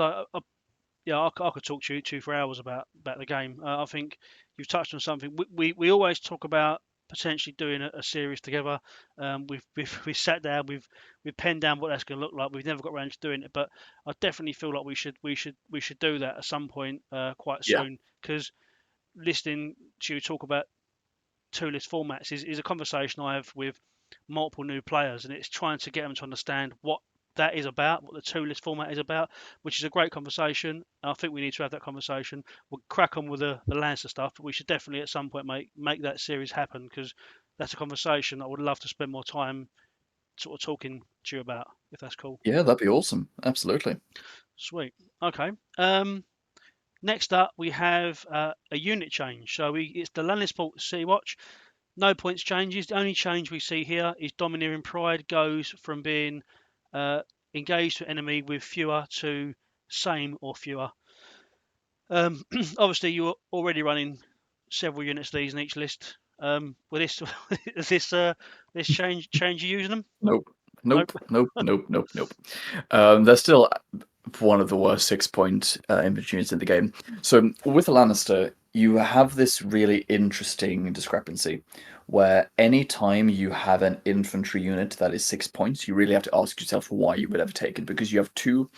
Yeah, I could talk to you for hours about the game. I think you've touched on something. We always talk about potentially doing a series together. We've sat down, we've penned down what that's going to look like. We've never got around to doing it, but I definitely feel like we should do that at some point quite Yeah. soon. Because listening to you talk about two list formats is a conversation I have with multiple new players, and it's trying to get them to understand what that is about, what the two list format is about, which is a great conversation. I think we need to have that conversation. We'll crack on with the Lancer stuff, but we should definitely at some point make that series happen because that's a conversation I would love to spend more time sort of talking to you about, if that's cool. Yeah, that'd be awesome. Absolutely. Sweet. Okay. Next up, we have a unit change. So it's the Lannister Sea Watch. No points changes. The only change we see here is Domineering Pride goes from being uh, engaged to enemy with fewer to same or fewer. Obviously, you're already running several units of these in each list. With this, is this change you using them? Nope. Nope. Nope. Nope. Nope. Nope. Nope. They're still one of the worst 6-point infantry units in the game. So with Lannister, you have this really interesting discrepancy where any time you have an infantry unit that is 6 points, you really have to ask yourself why you would ever take it, because you have two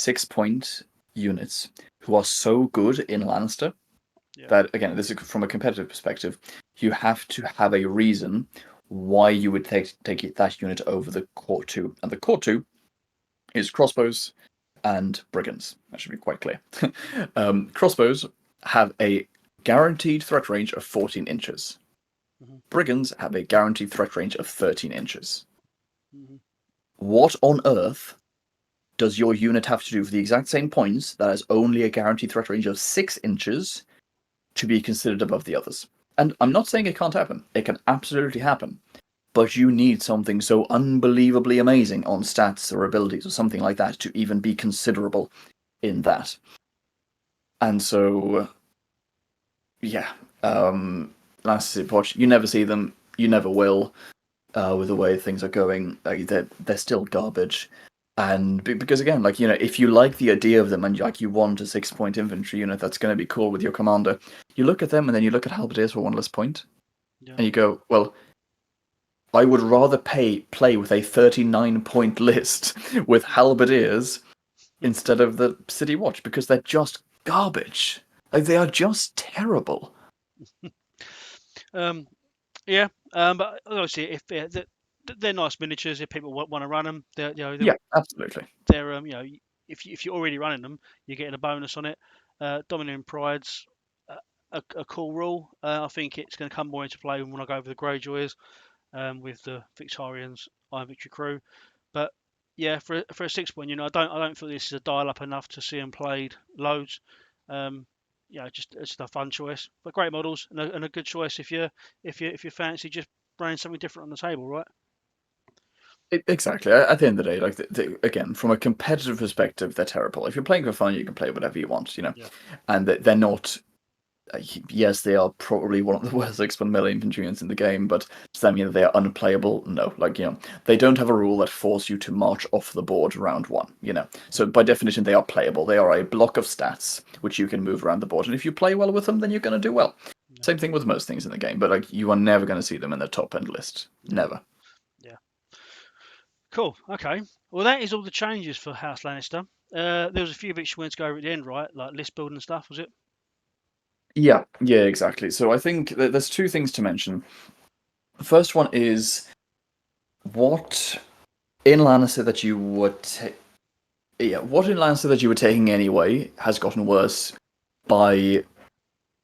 6-point units who are so good in Lannister Yeah. that, again, this is from a competitive perspective, you have to have a reason why you would take that unit over the core two. And the core two is crossbows and brigands. That should be quite clear. Crossbows have a guaranteed threat range of 14 inches. Hmm. Brigands have a guaranteed threat range of 13 inches. Hmm. What on earth does your unit have to do for the exact same points that has only a guaranteed threat range of 6 inches to be considered above the others? And I'm not saying it can't happen. It can absolutely happen. But you need something so unbelievably amazing on stats or abilities or something like that to even be considerable in that. And so, yeah, Lannister Watch, you never see them, you never will, with the way things are going. They're still garbage. And because again, like, you know, if you like the idea of them and like you want a 6-point infantry unit that's going to be cool with your commander, you look at them and then you look at halberdiers for one less point. Yeah. And you go, well, I would rather play with a 39-point list with halberdiers instead of the City Watch because they're just garbage. Like, they are just terrible. Um, yeah. But obviously, if they're nice miniatures, if people want to run them, Yeah, absolutely. they're if you're already running them, you're getting a bonus on it. Dominating Pride's a cool rule. I think it's going to come more into play when I go over the Greyjoys with the Victorians Iron Victory crew. But yeah, for a 6 point, I don't feel this is a dial up enough to see them played loads. Um, it's a fun choice, but great models and a good choice if you fancy just running something different on the table, right? Exactly. At the end of the day, like again, from a competitive perspective, they're terrible. If you're playing for fun, you can play whatever you want, Yeah, and they're not. Yes, they are probably one of the worst 6-1 infantry units in the game, but does that mean that they are unplayable? No. Like, they don't have a rule that forces you to march off the board round one. So by definition, they are playable. They are a block of stats which you can move around the board, and if you play well with them, then you're going to do well. yeah, Same thing with most things in the game, but like you are never going to see them in the top end list. yeah, Never. yeah. Cool. Okay. Well, that is all the changes for House Lannister. There was a few bits you wanted to go over at the end, right? Like list building stuff, was it? Yeah, exactly. So I think there's two things to mention. The first one is what in Lannister that you were what in Lannister that you were taking anyway has gotten worse by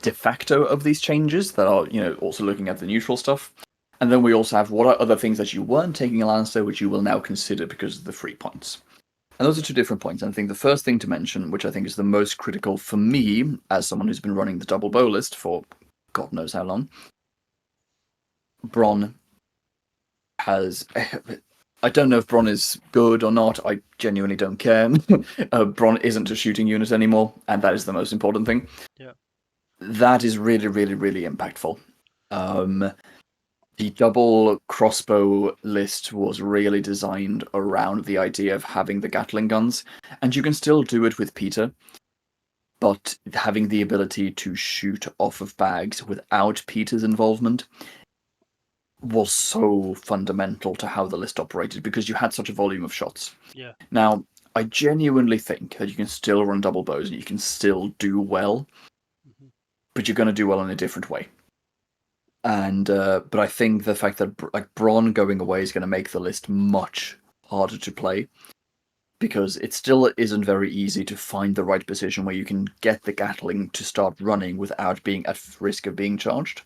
de facto of these changes that are, also looking at the neutral stuff. And then we also have what are other things that you weren't taking in Lannister which you will now consider because of the free points. And those are two different points. And I think the first thing to mention, which I think is the most critical for me, as someone who's been running the double bow list for God knows how long, Bronn has. I don't know if Bronn is good or not. I genuinely don't care. Bronn isn't a shooting unit anymore, and that is the most important thing. Yeah. That is really, really, really impactful. The double crossbow list was really designed around the idea of having the Gatling guns, and you can still do it with Peter, but having the ability to shoot off of bags without Peter's involvement was so fundamental to how the list operated because you had such a volume of shots. Yeah. Now, I genuinely think that you can still run double bows and you can still do well, but you're going to do well in a different way. And but I think the fact that like Bronn going away is going to make the list much harder to play because it still isn't very easy to find the right position where you can get the Gatling to start running without being at risk of being charged.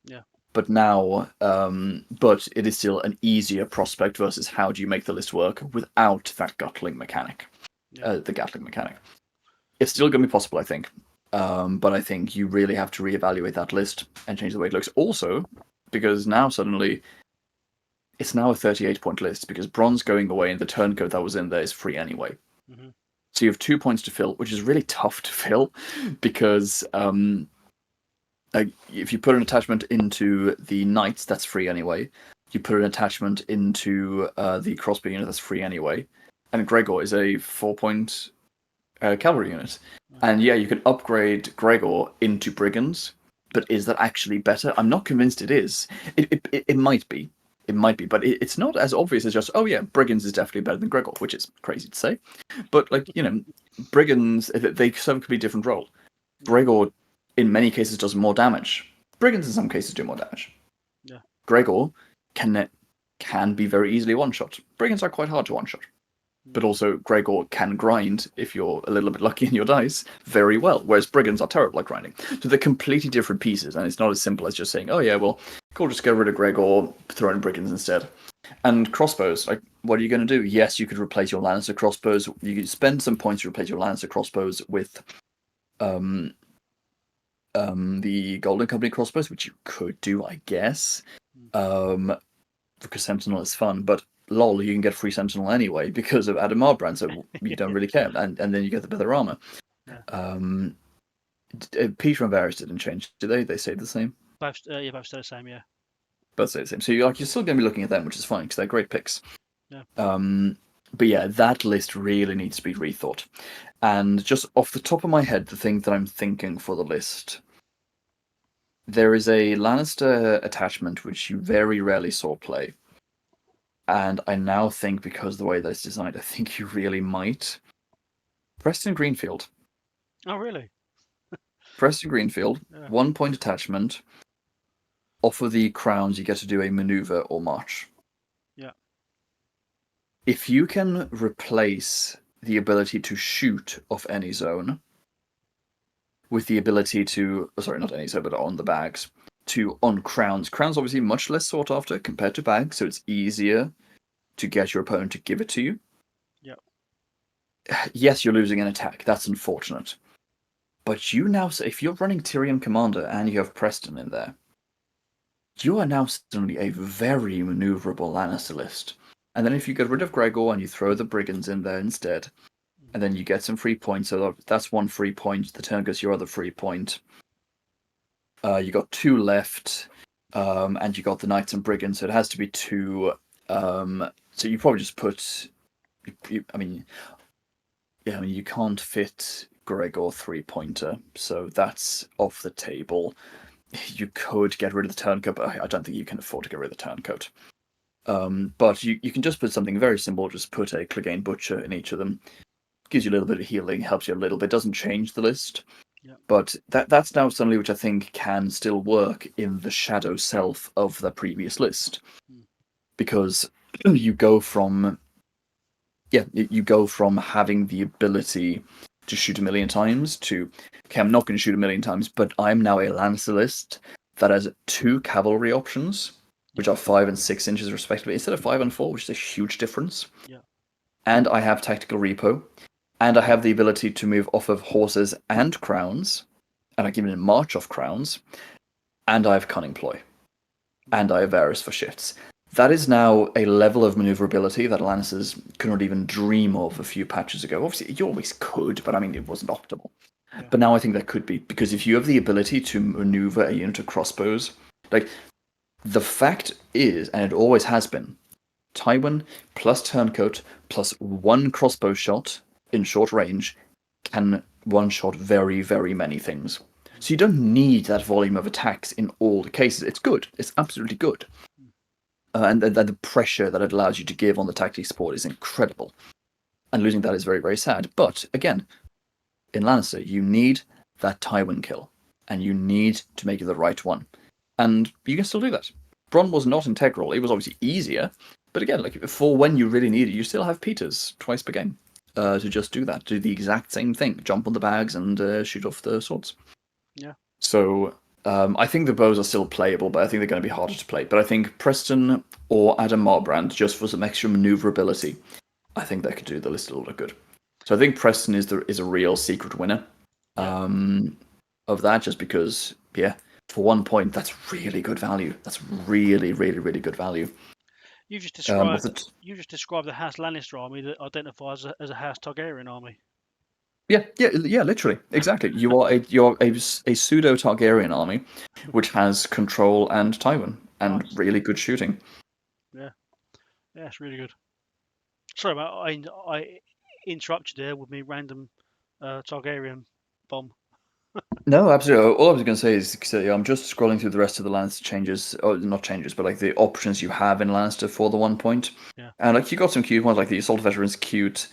Yeah. But now, but it is still an easier prospect versus how do you make the list work without that Gatling mechanic, the Gatling mechanic. It's still going to be possible, I think. But I think you really have to reevaluate that list and change the way it looks. Also, because now suddenly it's now a 38-point list because Bronn's going away and the turncoat that was in there is free anyway. Mm-hmm. So you have 2 points to fill, which is really tough to fill because if you put an attachment into the Knights, that's free anyway. You put an attachment into the crossbow unit, that's free anyway. And Gregor is a 4-point cavalry unit. And yeah, you can upgrade Gregor into Brigands, but is that actually better? I'm not convinced it is. It might be. It might be, but it's not as obvious as just, oh yeah, Brigands is definitely better than Gregor, which is crazy to say. But like, Brigands, they serve a completely different role. Gregor, in many cases, does more damage. Brigands, in some cases, do more damage. Yeah. Gregor can be very easily one-shot. Brigands are quite hard to one-shot. But also, Gregor can grind, if you're a little bit lucky in your dice, very well, whereas Brigands are terrible at grinding. So they're completely different pieces, and it's not as simple as just saying, oh yeah, well, cool, just get rid of Gregor, throw in Brigands instead. And crossbows, like, what are you going to do? Yes, you could replace your Lannister crossbows. You could spend some points to replace your Lannister crossbows with the Golden Company crossbows, which you could do, I guess, because Sentinel is fun, but lol, you can get free Sentinel anyway because of Adam Marbrand, so you don't really care, and then you get the better armor. Yeah. Peter and Varys didn't change, did they? They stayed the same. Both stay the same. Yeah. Both stayed the same. So you're still going to be looking at them, which is fine because they're great picks. Yeah. But yeah, that list really needs to be rethought. And just off the top of my head, the thing that I'm thinking for the list, there is a Lannister attachment which you very rarely saw play. And I now think, because of the way that's designed, I think you really might. Preston Greenfield. Oh, really? Preston Greenfield, Yeah. 1 point attachment. Off of the crowns, you get to do a maneuver or march. Yeah. If you can replace the ability to shoot off any zone with the ability to, sorry, not any zone, but on the bags, on crowns. Crowns obviously much less sought after compared to bags, so it's easier to get your opponent to give it to you. Yeah. Yes, you're losing an attack. That's unfortunate. But you now, if you're running Tyrion Commander and you have Preston in there, you are now suddenly a very maneuverable Lannister list. And then if you get rid of Gregor and you throw the Brigands in there instead, and then you get some free points, so that's 1 free point. The turn goes your other free point. You got 2 left, and you got the Knights and Brigands, so it has to be 2. So you probably just put. You can't fit Gregor 3-pointer, so that's off the table. You could get rid of the turncoat, but I don't think you can afford to get rid of the turncoat. But you can just put something very simple. Just put a Clegane Butcher in each of them. Gives you a little bit of healing, helps you a little bit. Doesn't change the list. Yeah. But that's now something which I think can still work in the shadow self of the previous list. Because you go from having the ability to shoot 1 million times to, okay, I'm not going to shoot 1 million times, but I'm now a Lannister list that has 2 cavalry options, which are 5 and 6 inches respectively, instead of 5 and 4, which is a huge difference. Yeah. And I have tactical repo, and I have the ability to move off of horses and crowns, and I give it a march off crowns, and I have cunning ploy, and I have Varys for shifts. That is now a level of maneuverability that Lannisters could not even dream of a few patches ago. Obviously, you always could, but I mean, it wasn't optimal. Yeah. But now I think that could be, because if you have the ability to maneuver a unit of crossbows, like, the fact is, and it always has been, Tywin plus turncoat plus 1 crossbow shot in short range can one-shot very, very many things. So you don't need that volume of attacks in all the cases. It's good. It's absolutely good. And the pressure that it allows you to give on the tactics support is incredible. And losing that is very, very sad. But again, in Lannister, you need that Tywin kill. And you need to make it the right one. And you can still do that. Bronn was not integral. It was obviously easier. But again, like, for when you really need it, you still have Peters twice per game to just do that. Do the exact same thing. Jump on the bags and shoot off the swords. Yeah. So I think the bows are still playable, but I think they're going to be harder to play. But I think Preston or Adam Marbrand, just for some extra maneuverability, I think they could do the list a little bit good. So I think Preston is a real secret winner of that, just because, for 1 point, that's really good value. That's really, really, really good value. You just described the House Lannister army that identifies as a House Targaryen army. Yeah, literally, exactly. You're a pseudo Targaryen army, which has control and Tywin and really good shooting. Yeah, it's really good. Sorry, mate, I interrupted there with me random Targaryen bomb. No, absolutely. All I was going to say is, I'm just scrolling through the rest of the Lannister changes, or not changes, but like the options you have in Lannister for the 1 point. Yeah. And like you got some cute ones, like the Assault Veteran's cute.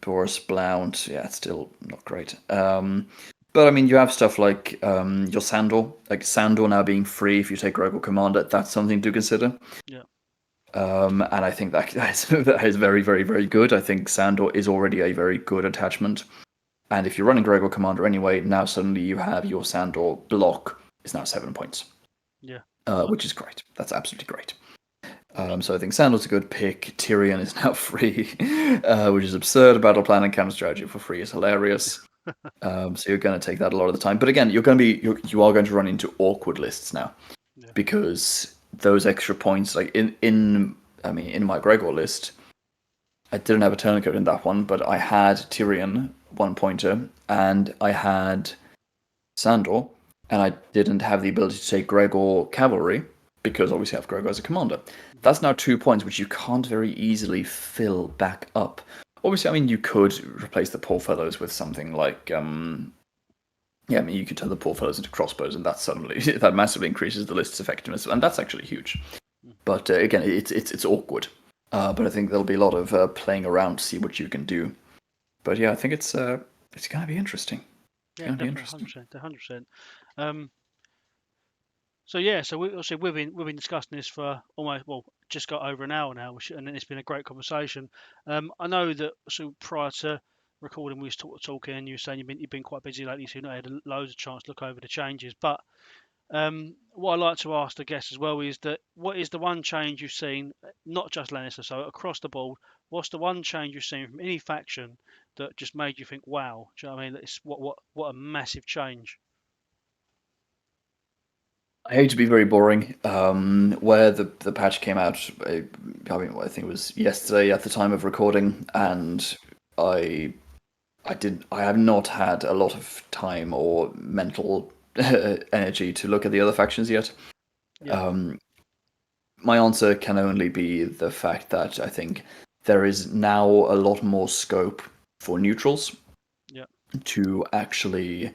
Boris Blount, it's still not great. But I mean, you have stuff like your Sandor, like Sandor now being free if you take Gregor Commander. That's something to consider. Yeah. And I think that is very, very, very good. I think Sandor is already a very good attachment. And if you're running Gregor Commander anyway, now suddenly you have your Sandor block is now 7 points. Yeah. Which is great. That's absolutely great. So I think Sandor's a good pick. Tyrion is now free, which is absurd. Battle plan and counter strategy for free is hilarious. So you're going to take that a lot of the time. But again, you are going to run into awkward lists now, because those extra points, like in my Gregor list, I didn't have a turncoat in that one, but I had Tyrion 1-pointer and I had Sandor, and I didn't have the ability to take Gregor cavalry, because obviously I have Gregor as a commander. That's now 2 points, which you can't very easily fill back up. Obviously, I mean, you could replace the poor fellows with something like Yeah, I mean, you could turn the poor fellows into crossbows, and that suddenly that massively increases the list's effectiveness, and that's actually huge. But again, it's awkward. But I think there'll be a lot of playing around to see what you can do. But yeah, I think it's gonna be interesting. It's Yeah, gonna be definitely, interesting. 100%, 100%. Um, so yeah, so we've been discussing this for almost, well, just got over an hour now, and it's been a great conversation. I know that, so prior to recording, we was talking, and you were saying you've been quite busy lately, so you've not had loads of chance to look over the changes. But what I like to ask the guests as well is that what is the one change you've seen, not just Lannister, so across the board, what's the one change you've seen from any faction that just made you think, wow, do you know what I mean? It's what a massive change. I hate to be very boring. Where the patch came out, I think it was yesterday at the time of recording, and I I have not had a lot of time or mental energy to look at the other factions yet. Yeah, Um, my answer can only be the fact that I think there is now a lot more scope for neutrals yeah, to actually.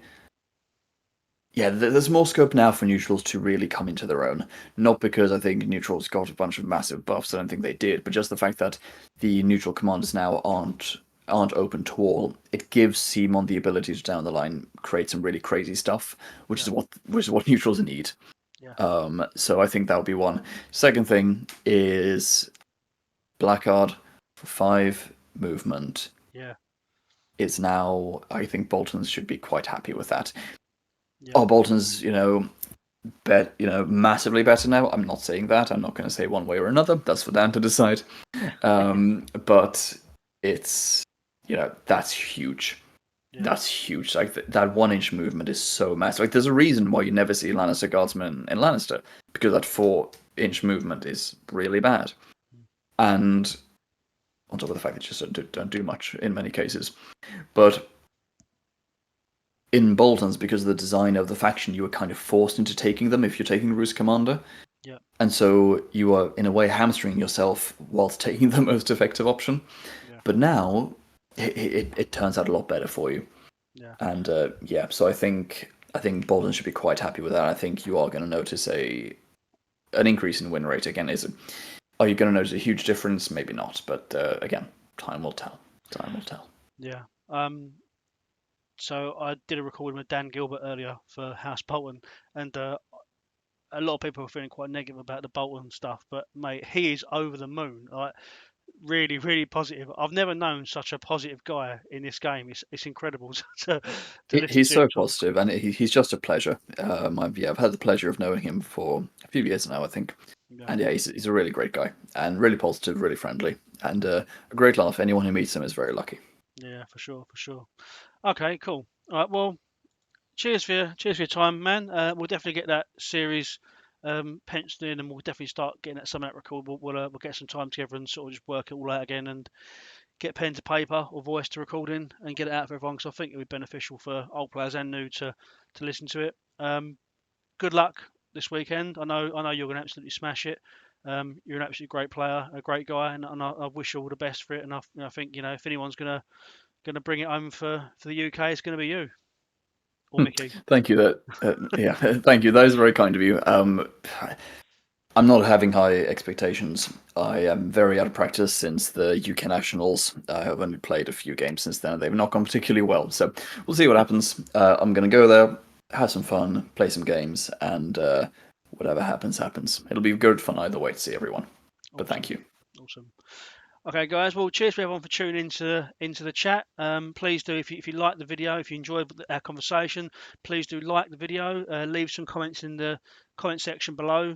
Yeah, there's more scope now for neutrals to really come into their own. Not because I think neutrals got a bunch of massive buffs, I don't think they did, but just the fact that the neutral commanders now aren't open to all. It gives Simon the ability to down the line create some really crazy stuff, yeah, which is what neutrals need. yeah, So I think that would be one. Second thing is Blackguard for 5 movement yeah, is now. I think Boltons should be quite happy with that. yeah, Are Boltons, massively better now? I'm not saying that. I'm not going to say one way or another. That's for Dan to decide. But it's, that's huge. yeah, That's huge. Like that 1 inch movement is so massive. Like there's a reason why you never see Lannister guardsmen in Lannister because that 4 inch movement is really bad. And on top of the fact that you just don't do much in many cases, but in Boltons, because of the design of the faction, you are kind of forced into taking them if you're taking Roos Commander. yeah, And so you are, in a way, hamstringing yourself whilst taking the most effective option. yeah, But now, it turns out a lot better for you. yeah, And yeah, so I think Bolton should be quite happy with that. I think you are going to notice an increase in win rate. Again, are you going to notice a huge difference? Maybe not. But again, time will tell. Time will tell. yeah. So I did a recording with Dan Gilbert earlier for House Bolton, and a lot of people are feeling quite negative about the Bolton stuff. But mate, he is over the moon. Like really, really positive. I've never known such a positive guy in this game. It's incredible to listen He's to him so talk. positive, and he's just a pleasure. I've had the pleasure of knowing him for a few years now, I think. Yeah, And yeah, he's a really great guy, and really positive, really friendly, and a great laugh. Anyone who meets him is very lucky. yeah, for sure, for sure. Okay, cool. All right, well, cheers for your time, man. We'll definitely get that series penciled in, and we'll definitely start getting that some of that record. We'll get some time together and sort of just work it all out again, and get pen to paper or voice to recording and get it out for everyone. Because I think it would be beneficial for old players and new to listen to it. Good luck this weekend. I know you're going to absolutely smash it. You're an absolutely great player, a great guy, and I wish you all the best for it. And I think if anyone's gonna bring it home for the UK, it's going to be you or Mickey. Thank you. Yeah, thank you. That is very kind of you. I'm not having high expectations. I am very out of practice since the UK Nationals. I have only played a few games since then. They've not gone particularly well. So we'll see what happens. I'm going to go there, have some fun, play some games, and whatever happens, happens. It'll be good fun either way to see everyone. But thank Awesome, you. awesome. Okay, guys. Well, cheers for everyone for tuning into the chat. Please do if you like the video, if you enjoyed our conversation, please do like the video. Leave some comments in the comment section below.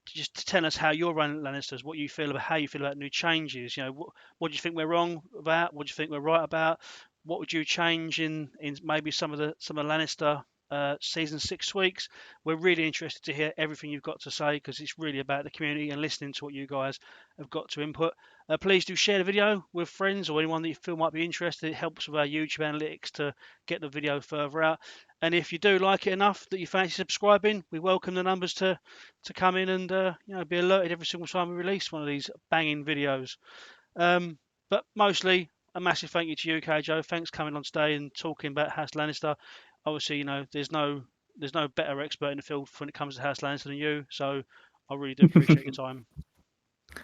Just to tell us how you're running Lannisters, what you feel about how you feel about new changes. What do you think we're wrong about? What do you think we're right about? What would you change in maybe some of the Lannister season 6 weeks? We're really interested to hear everything you've got to say because it's really about the community and listening to what you guys have got to input. Please do share the video with friends or anyone that you feel might be interested. It helps with our YouTube analytics to get the video further out. And if you do like it enough that you fancy subscribing, we welcome the numbers to come in and be alerted every single time we release one of these banging videos. But mostly a massive thank you to you, KJ. Thanks for coming on today and talking about House Lannister. obviously, there's no better expert in the field when it comes to House Lannister than you. So I really do appreciate your time.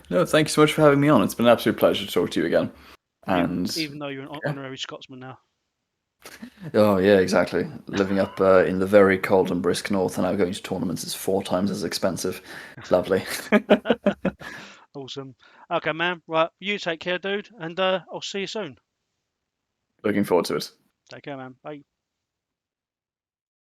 No, thank you so much for having me on. It's been an absolute pleasure to talk to you again. And Even though you're an honorary Scotsman now. oh yeah, exactly. Living up in the very cold and brisk north, and now going to tournaments is 4 times as expensive. Lovely. Awesome. Okay, man. Right, you take care, dude, and I'll see you soon. Looking forward to it. Take care, man. Bye.